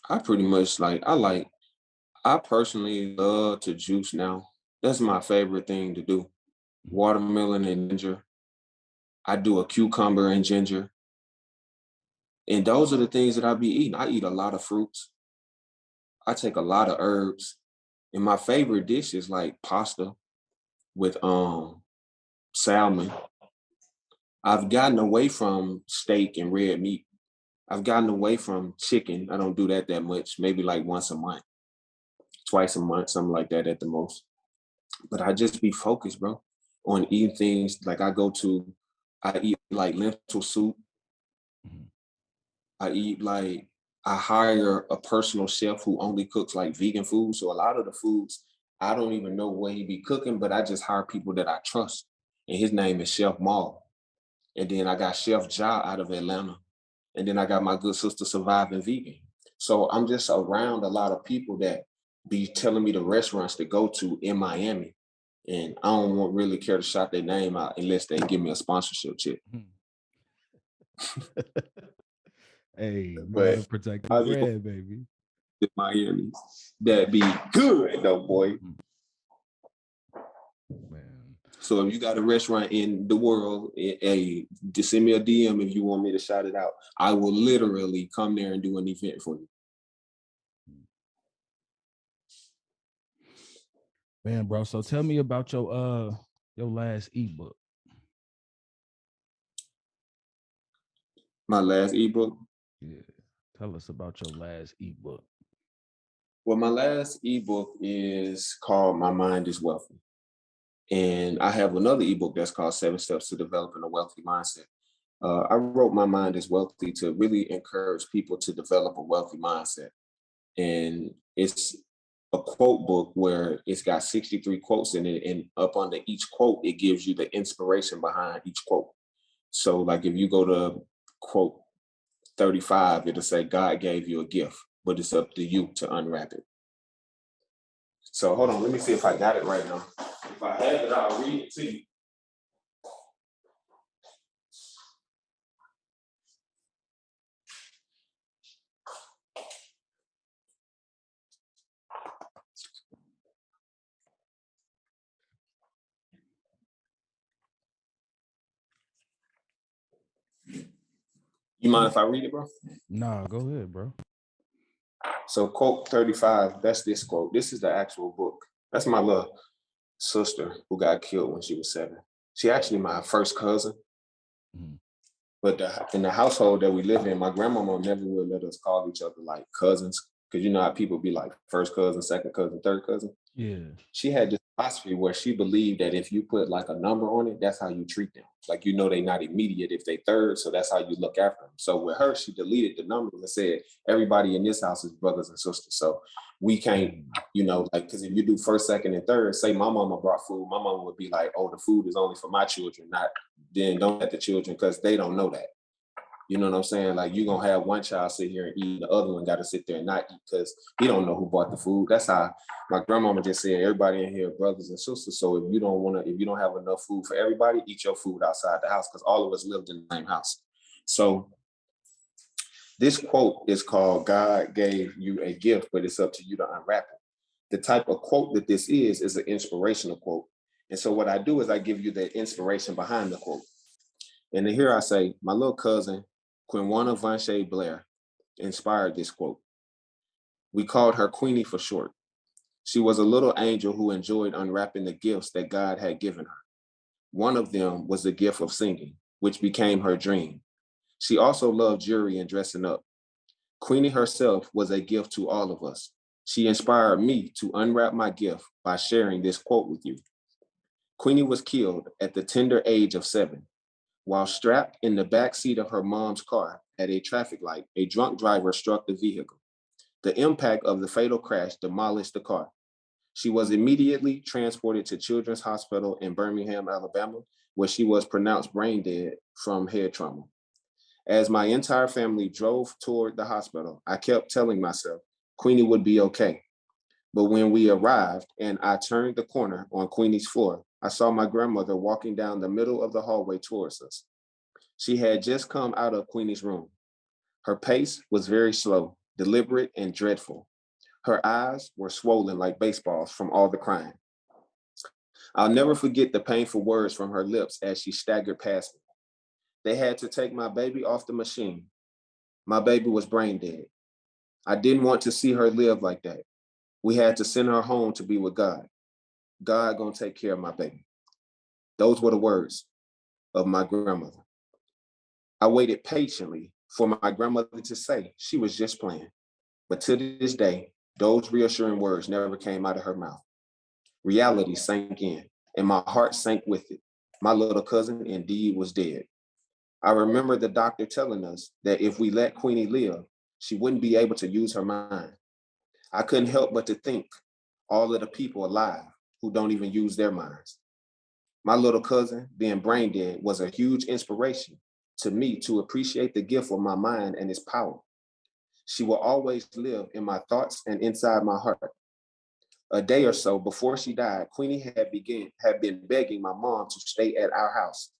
Speaker 1: I pretty much I personally love to juice now. That's my favorite thing to do. Watermelon and ginger. I do a cucumber and ginger. And those are the things that I be eating. I eat a lot of fruits. I take a lot of herbs. And my favorite dish is like pasta with salmon. I've gotten away from steak and red meat. I've gotten away from chicken. I don't do that much, maybe like once a month, twice a month, something like that at the most. But I just be focused, bro, on eating things like I eat like lentil soup.
Speaker 3: Mhm.
Speaker 1: I eat like, I hire a personal chef who only cooks like vegan food. So a lot of the foods, I don't even know what he be cooking, but I just hire people that I trust. And his name is Chef Maul. And then I got Chef Ja out of Atlanta. And then I got my good sister Surviving Vegan. So I'm just around a lot of people that be telling me the restaurants to go to in Miami. And I don't want really care to shout their name out unless they give me a sponsorship check.
Speaker 3: Mhm. Hey, you
Speaker 1: But
Speaker 3: gotta protect the
Speaker 1: I just want
Speaker 3: bread, baby.
Speaker 1: to Miami that be good though, boy.
Speaker 3: Mm. Man.
Speaker 1: So if you got a restaurant in the world, hey, just send me a DM if you want me to shout it out. I will literally come there and do an event for you.
Speaker 3: Man, bro. So tell me about your last ebook.
Speaker 1: My last ebook.
Speaker 3: Yeah. Tell us about your last ebook.
Speaker 1: Well, my last ebook is called My Mind is Wealthy. And I have another ebook that's called 7 Steps to Developing a Wealthy Mindset. I wrote My Mind is Wealthy to really encourage people to develop a wealthy mindset. And it's a quote book where it's got 63 quotes in it. And up under each quote, it gives you the inspiration behind each quote. So, like if you go to quote 35, it'll say, God gave you a gift, but it's up to you to unwrap it. So hold on, let me see if I got it right now. If I have it, I'll read it to you. You mind if I read it, bro?
Speaker 3: Nah, go ahead, bro.
Speaker 1: So quote 35, that's this quote. This is the actual book. That's my little sister who got killed when she was 7. She actually my first cousin.
Speaker 3: Mhm.
Speaker 1: But in the household that we live in, my grandmama never would let us call each other like cousins. Because you know how people be like first cousin, second cousin, third cousin.
Speaker 3: Yeah.
Speaker 1: She had this philosophy where she believed that if you put like a number on it, that's how you treat them. Like, you know, they're not immediate if they third. So that's how you look after them. So with her, she deleted the numbers and said, everybody in this house is brothers and sisters. So we can't, you know, like, because if you do first, second, and third, say my mama brought food, my mama would be like, oh, the food is only for my children, not then don't let the children, because they don't know that. You know what I'm saying? Like, you're gonna have one child sit here and eat, the other one got to sit there and not eat because he don't know who bought the food. That's how my grandmama just said, everybody in here are brothers and sisters. So if you don't have enough food for everybody, eat your food outside the house, because all of us lived in the same house. So this quote is called God gave you a gift, but it's up to you to unwrap it. The type of quote that this is an inspirational quote. And so what I do is I give you the inspiration behind the quote. And then here I say, my little cousin, Quinwana Vanche Blair, inspired this quote. We called her Queenie for short. She was a little angel who enjoyed unwrapping the gifts that God had given her. One of them was the gift of singing, which became her dream. She also loved jewelry and dressing up. Queenie herself was a gift to all of us. She inspired me to unwrap my gift by sharing this quote with you. Queenie was killed at the tender age of 7. While strapped in the back seat of her mom's car at a traffic light, a drunk driver struck the vehicle. The impact of the fatal crash demolished the car. She was immediately transported to Children's Hospital in Birmingham, Alabama, where she was pronounced brain dead from head trauma. As my entire family drove toward the hospital, I kept telling myself Queenie would be okay. But when we arrived and I turned the corner on Queenie's floor, I saw my grandmother walking down the middle of the hallway towards us. She had just come out of Queenie's room. Her pace was very slow, deliberate and dreadful. Her eyes were swollen like baseballs from all the crying. I'll never forget the painful words from her lips as she staggered past me. They had to take my baby off the machine. My baby was brain dead. I didn't want to see her live like that. We had to send her home to be with God. God gonna take care of my baby. Those were the words of my grandmother. I waited patiently for my grandmother to say she was just playing. But to this day, those reassuring words never came out of her mouth. Reality sank in, and my heart sank with it. My little cousin indeed was dead. I remember the doctor telling us that if we let Queenie live, she wouldn't be able to use her mind. I couldn't help but to think all of the people alive who don't even use their minds. My little cousin, being brain dead, was a huge inspiration to me to appreciate the gift of my mind and its power. She will always live in my thoughts and inside my heart. A day or so before she died, Queenie had been begging my mom to stay at our house.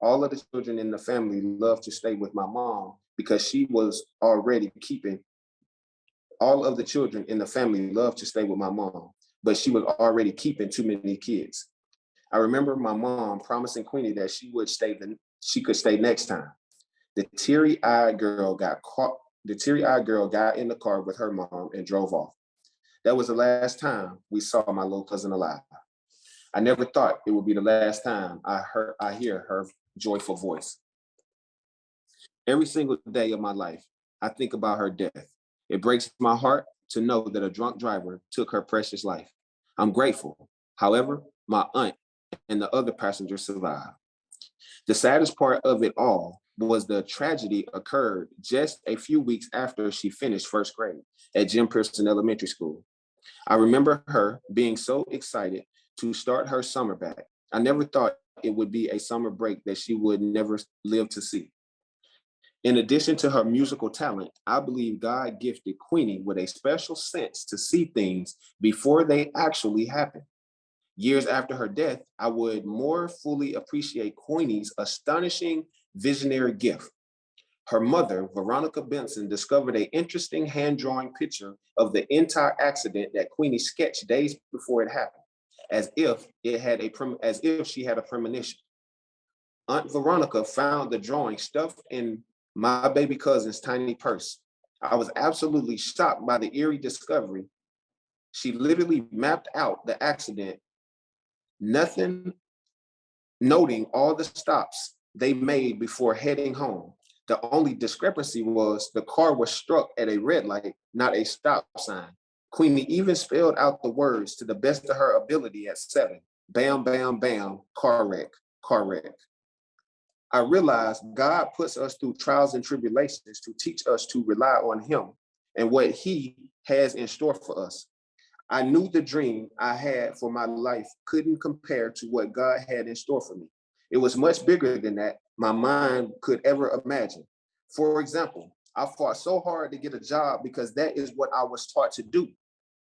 Speaker 1: All of the children in the family loved to stay with my mom because she was already keeping, all of the children in the family loved to stay with my mom, but she was already keeping too many kids. I remember my mom promising Queenie that she could stay next time. The teary-eyed girl got in the car with her mom and drove off. That was the last time we saw my little cousin alive. I never thought it would be the last time I hear her joyful voice. Every single day of my life, I think about her death. It breaks my heart to know that a drunk driver took her precious life. I'm grateful. However, my aunt and the other passengers survived. The saddest part of it all was the tragedy occurred just a few weeks after she finished first grade at Jim Pearson Elementary School. I remember her being so excited to start her summer back. I never thought it would be a summer break that she would never live to see. In addition to her musical talent, I believe God gifted Queenie with a special sense to see things before they actually happen. Years after her death, I would more fully appreciate Queenie's astonishing visionary gift. Her mother, Veronica Benson, discovered an interesting hand-drawing picture of the entire accident that Queenie sketched days before it happened, as if she had a premonition. Aunt Veronica found the drawing stuffed in my baby cousin's tiny purse. I was absolutely shocked by the eerie discovery. She literally mapped out the accident, noting all the stops they made before heading home. The only discrepancy was the car was struck at a red light, not a stop sign. Queenie even spelled out the words to the best of her ability at 7. Bam, bam, bam, car wreck, car wreck. I realized God puts us through trials and tribulations to teach us to rely on Him and what He has in store for us. I knew the dream I had for my life couldn't compare to what God had in store for me. It was much bigger than that my mind could ever imagine. For example, I fought so hard to get a job because that is what I was taught to do.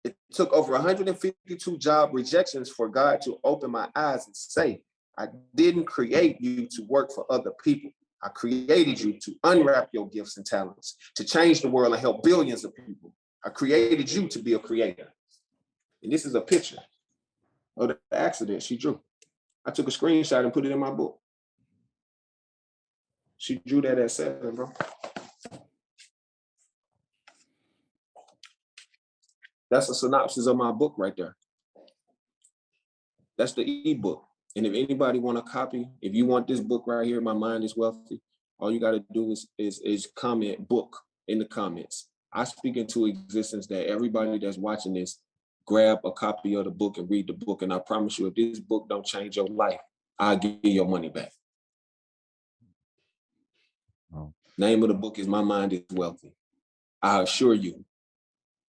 Speaker 1: It took over 152 job rejections for God to open my eyes and say, I didn't create you to work for other people. I created you to unwrap your gifts and talents, to change the world and help billions of people. I created you to be a creator. And this is a picture of the accident she drew. I took a screenshot and put it in my book. She drew that at 7, bro. That's a synopsis of my book right there. That's the ebook. And if anybody want a copy, if you want this book right here, My Mind is Wealthy, all you got to do is comment book in the comments. I speak into existence that everybody that's watching this grab a copy of the book and read the book. And I promise you, if this book don't change your life, I'll give you your money back. Oh. Name of the book is My Mind is Wealthy. I assure you,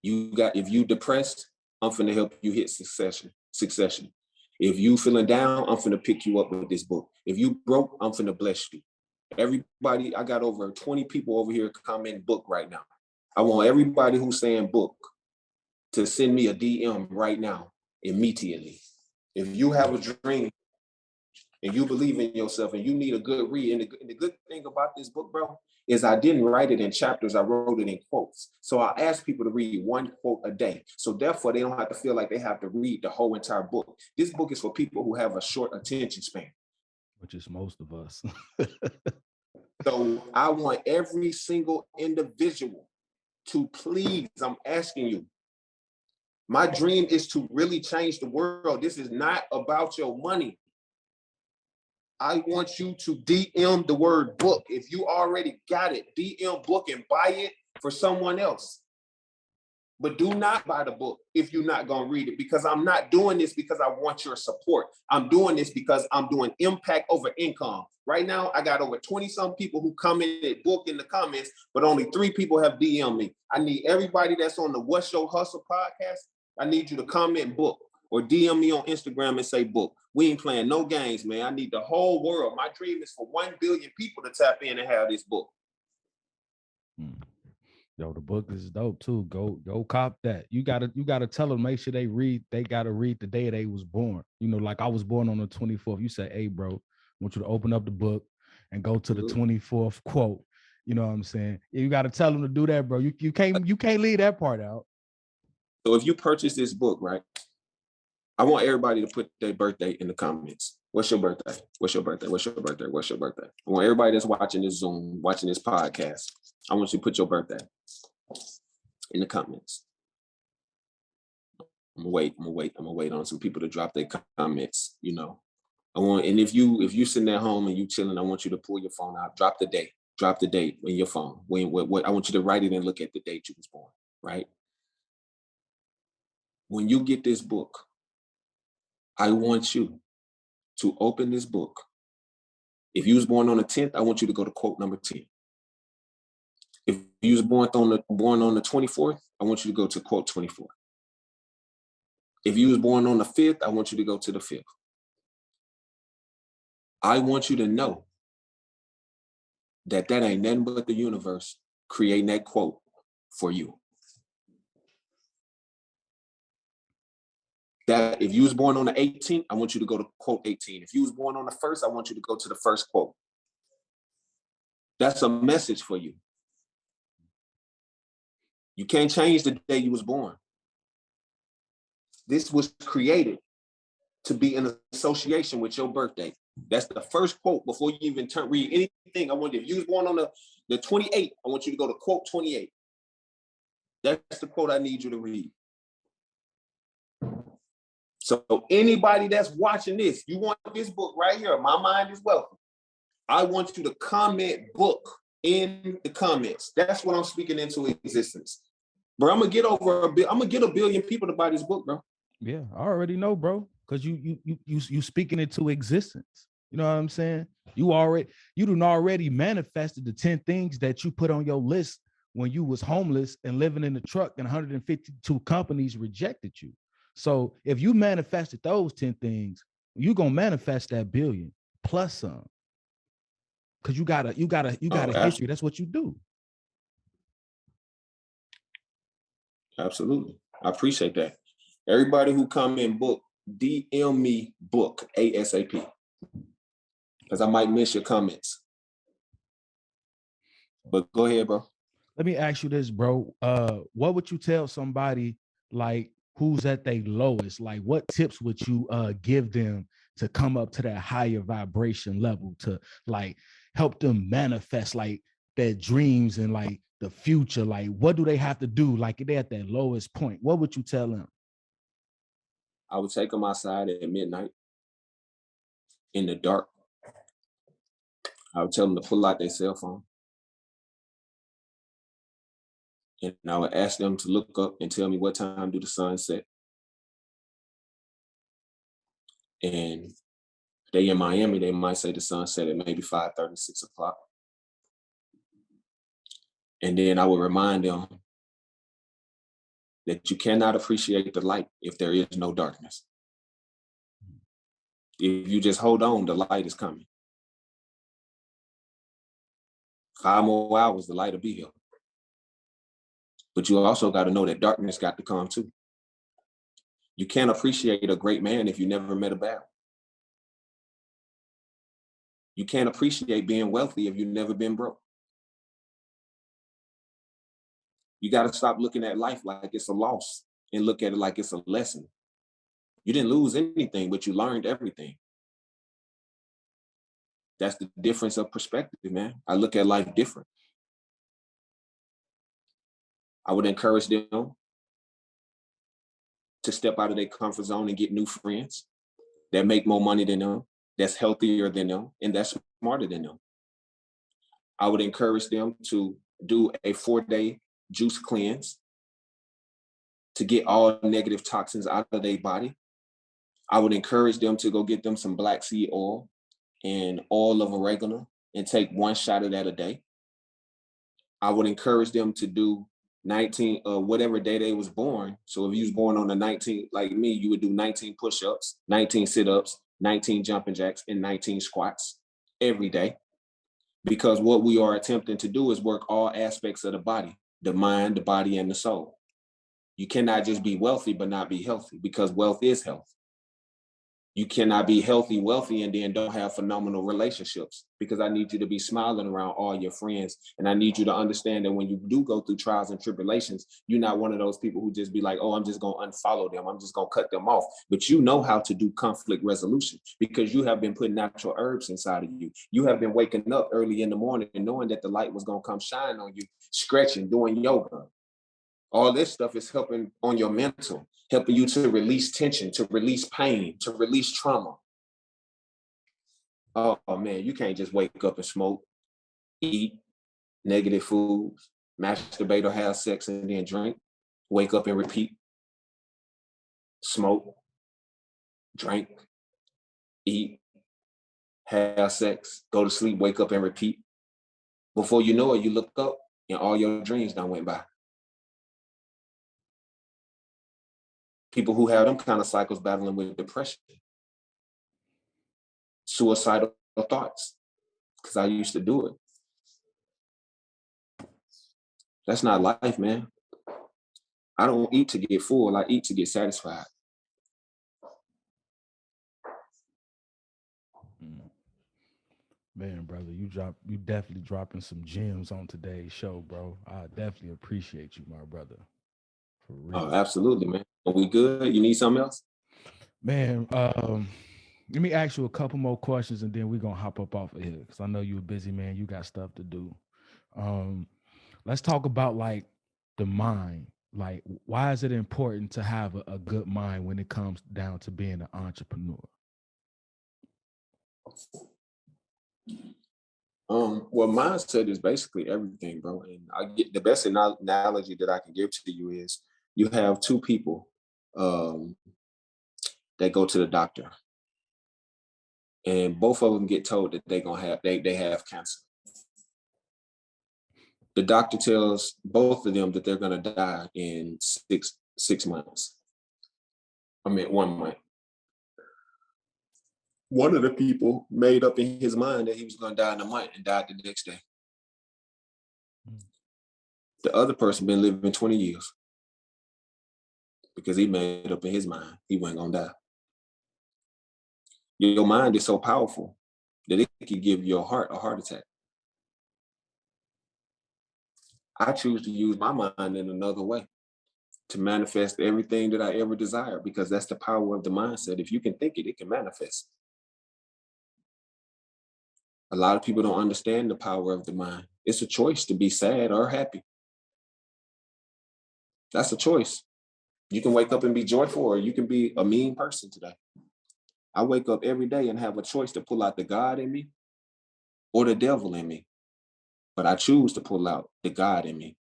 Speaker 1: if you depressed, I'm finna help you hit succession. If you feeling down, I'm finna pick you up with this book. If you broke, I'm finna bless you. Everybody, I got over 20 people over here commenting book right now. I want everybody who's saying book to send me a DM right now, immediately. If you have a dream, and you believe in yourself and you need a good read. And the good thing about this book, bro, is I didn't write it in chapters. I wrote it in quotes. So I asked people to read one quote a day. So therefore, they don't have to feel like they have to read the whole entire book. This book is for people who have a short attention span.
Speaker 3: Which is most of us.
Speaker 1: So I want every single individual to please, I'm asking you, my dream is to really change the world. This is not about your money. I want you to DM the word book. If you already got it, DM book and buy it for someone else. But do not buy the book if you're not going to read it, because I'm not doing this because I want your support. I'm doing this because I'm doing impact over income. Right now, I got over 20-some people who commented book in the comments, but only 3 people have DM'd me. I need everybody that's on the What's Your Hustle podcast, I need you to comment book or DM me on Instagram and say book. We ain't playing no games, man. I need the whole world. My dream is for 1 billion people to tap in and have this book.
Speaker 3: Yo, the book is dope too. Go cop that. You gotta tell them, make sure they gotta read the day they was born. You know, like I was born on the 24th. You say, hey, bro, I want you to open up the book and go to the 24th quote. You know what I'm saying? You gotta tell them to do that, bro. You can't leave that part out.
Speaker 1: So if you purchase this book, right, I want everybody to put their birthday in the comments. What's your birthday? What's your birthday? What's your birthday? What's your birthday? I want everybody that's watching this Zoom, watching this podcast, I want you to put your birthday in the comments. I'm gonna wait on some people to drop their comments, you know. And if you sitting at home and you chilling, I want you to pull your phone out, drop the date in your phone. What I want you to write it and look at the date you was born, right? When you get this book, I want you to open this book. If you was born on the 10th, I want you to go to quote number 10. If you was born on the 24th, I want you to go to quote 24. If you was born on the 5th, I want you to go to the 5th. I want you to know that ain't nothing but the universe creating that quote for you. That if you was born on the 18th, I want you to go to quote 18. If you was born on the 1st, I want you to go to the first quote. That's a message for you. You can't change the day you was born. This was created to be in association with your birthday. That's the first quote before you even read anything. I want you, if you was born on the 28th, I want you to go to quote 28. That's the quote I need you to read. So anybody that's watching this, you want this book right here, My Mind is Wealthy. I want you to comment book in the comments. That's what I'm speaking into existence. Bro, I'm gonna get a billion people to buy this book, bro.
Speaker 3: Yeah, I already know, bro. Because you speaking into existence. You know what I'm saying? You done already manifested the 10 things that you put on your list when you was homeless and living in the truck and 152 companies rejected you. So if you manifested those 10 things, you're gonna manifest that billion plus some. Because you got a history. That's what you do.
Speaker 1: Absolutely. I appreciate that. Everybody who come in book, DM me book ASAP. Because I might miss your comments. But go ahead, bro.
Speaker 3: Let me ask you this, bro. What would you tell somebody like who's at their lowest? Like, what tips would you give them to come up to that higher vibration level to like help them manifest like their dreams and like the future? Like, what do they have to do? Like, they're at their lowest point. What would you tell them?
Speaker 1: I would take them outside at midnight in the dark. I would tell them to pull out their cell phone. And I would ask them to look up and tell me what time do the sun set. And if they in Miami, they might say the sun set at maybe 5:30, 6 o'clock. And then I would remind them that you cannot appreciate the light if there is no darkness. If you just hold on, the light is coming. 5 more hours, the light will be here. But you also got to know that darkness got to come too. You can't appreciate a great man if you never met a bad one. You can't appreciate being wealthy if you've never been broke. You got to stop looking at life like it's a loss and look at it like it's a lesson. You didn't lose anything, but you learned everything. That's the difference of perspective, man. I look at life different. I would encourage them to step out of their comfort zone and get new friends that make more money than them, that's healthier than them, and that's smarter than them. I would encourage them to do a 4-day juice cleanse to get all negative toxins out of their body. I would encourage them to go get them some black seed oil and oil of oregano and take 1 shot of that a day. I would encourage them to do 19, whatever day they was born. So if you was born on the 19th, like me, you would do 19 push-ups, 19 sit-ups, 19 jumping jacks, and 19 squats every day. Because what we are attempting to do is work all aspects of the body, the mind, the body, and the soul. You cannot just be wealthy but not be healthy, because wealth is health. You cannot be healthy, wealthy, and then don't have phenomenal relationships, because I need you to be smiling around all your friends. And I need you to understand that when you do go through trials and tribulations, you're not one of those people who just be like, oh, I'm just going to unfollow them. I'm just going to cut them off. But you know how to do conflict resolution, because you have been putting natural herbs inside of you. You have been waking up early in the morning and knowing that the light was going to come shine on you, stretching, doing yoga. All this stuff is helping on your mental, helping you to release tension, to release pain, to release trauma. Oh man, you can't just wake up and smoke, eat negative foods, masturbate or have sex and then drink, wake up and repeat, smoke, drink, eat, have sex, go to sleep, wake up and repeat. Before you know it, you look up and all your dreams done went by. People who have them kind of cycles battling with depression, suicidal thoughts, because I used to do it. That's not life, man. I don't eat to get full. I eat to get satisfied.
Speaker 3: Man, brother, you definitely dropping some gems on today's show, bro. I definitely appreciate you, my brother. For real.
Speaker 1: Oh, absolutely, man. Are we good? You need something else?
Speaker 3: Man, let me ask you a couple more questions and then we're gonna hop up off of here, because I know you're a busy man. You got stuff to do. Let's talk about like the mind. Like, why is it important to have a good mind when it comes down to being an entrepreneur?
Speaker 1: Well, mindset is basically everything, bro. And I get the best analogy that I can give to you is you have 2 people that go to the doctor, and both of them get told that they have cancer. The doctor tells both of them that they're gonna die in six months. 1 month. One of the people made up in his mind that he was gonna die in a month and died the next day. The other person been living 20 years because he made up in his mind he wasn't gonna die. Your mind is so powerful that it can give your heart a heart attack. I choose to use my mind in another way to manifest everything that I ever desire, because that's the power of the mindset. If you can think it, it can manifest. A lot of people don't understand the power of the mind. It's a choice to be sad or happy. That's a choice. You can wake up and be joyful, or you can be a mean person today. I wake up every day and have a choice to pull out the God in me or the devil in me. But I choose to pull out the God in me.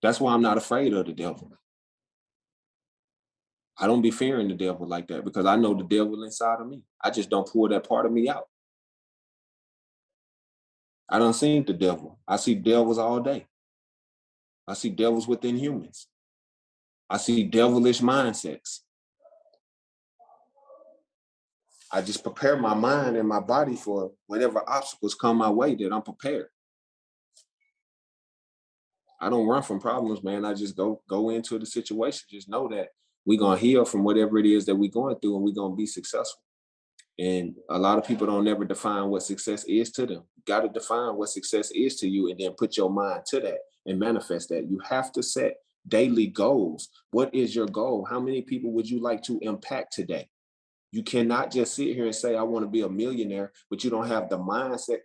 Speaker 1: That's why I'm not afraid of the devil. I don't be fearing the devil like that, because I know the devil inside of me. I just don't pull that part of me out. I done seen the devil. I see devils all day. I see devils within humans. I see devilish mindsets. I just prepare my mind and my body for whatever obstacles come my way, that I'm prepared. I don't run from problems, man. I just go into the situation. Just know that we're going to heal from whatever it is that we're going through, and we're going to be successful. And a lot of people don't never define what success is to them. You got to define what success is to you and then put your mind to that and manifest that. You have to set daily goals. What is your goal? How many people would you like to impact today? You cannot just sit here and say, I want to be a millionaire, but you don't have the mindset,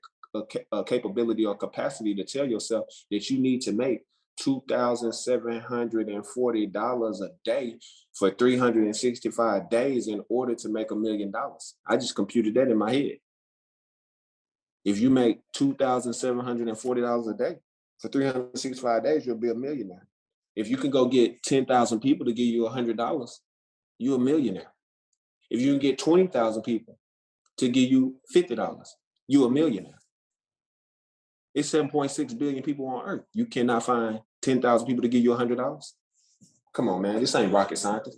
Speaker 1: capability, or capacity to tell yourself that you need to make $2,740 a day for 365 days in order to make $1 million. I just computed that in my head. If you make $2,740 a day for 365 days, you'll be a millionaire. If you can go get 10,000 people to give you $100, you're a millionaire. If you can get 20,000 people to give you $50, you're a millionaire. It's 7.6 billion people on earth. You cannot find 10,000 people to give you $100. Come on, man. This ain't rocket science.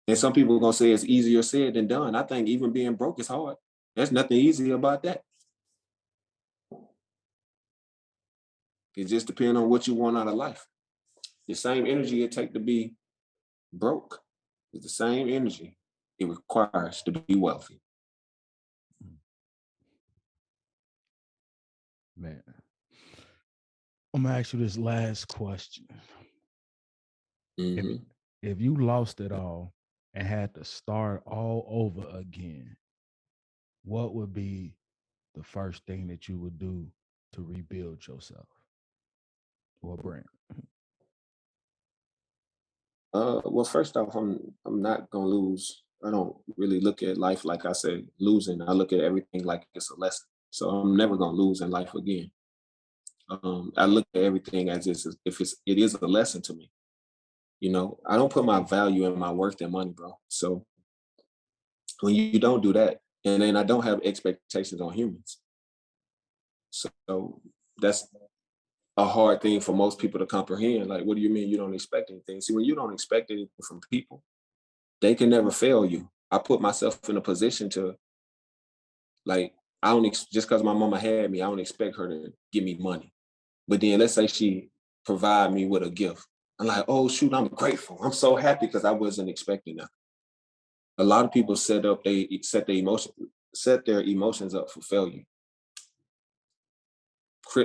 Speaker 1: And some people are going to say it's easier said than done. I think even being broke is hard. There's nothing easy about that. It just depends on what you want out of life. The same energy it takes to be broke is the same energy it requires to be wealthy.
Speaker 3: Man, I'm gonna ask you this last question.
Speaker 1: Mm-hmm.
Speaker 3: If you lost it all and had to start all over again, what would be the first thing that you would do to rebuild yourself or brand?
Speaker 1: Well, first off, I'm not gonna lose. I don't really look at life like I say losing. I look at everything like it's a lesson. So I'm never gonna lose in life again. I look at everything as if it is a lesson to me. You know, I don't put my value and my worth in money, bro. So when you don't do that, and then I don't have expectations on humans. So that's a hard thing for most people to comprehend. Like, what do you mean you don't expect anything? See, when you don't expect anything from people, they can never fail you. I put myself in a position to, like, I don't just because my mama had me, I don't expect her to give me money. But then let's say she provide me with a gift. I'm like, oh shoot, I'm grateful. I'm so happy because I wasn't expecting that. A lot of people set their emotions up for failure.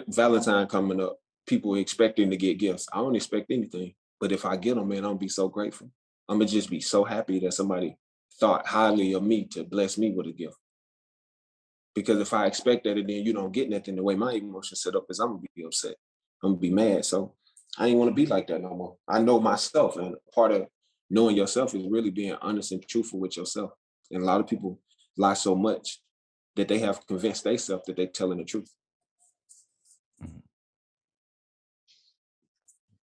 Speaker 1: Valentine coming up, people expecting to get gifts. I don't expect anything, but if I get them, man, I'm gonna be so grateful. I'm gonna just be so happy that somebody thought highly of me to bless me with a gift. Because if I expect that and then you don't get nothing, the way my emotions set up is I'm gonna be upset. I'm gonna be mad. So I ain't want to be like that no more. I know myself, and part of knowing yourself is really being honest and truthful with yourself. And a lot of people lie so much that they have convinced themselves that they're telling the truth.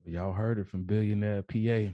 Speaker 3: Y'all heard it from Billionaire PA.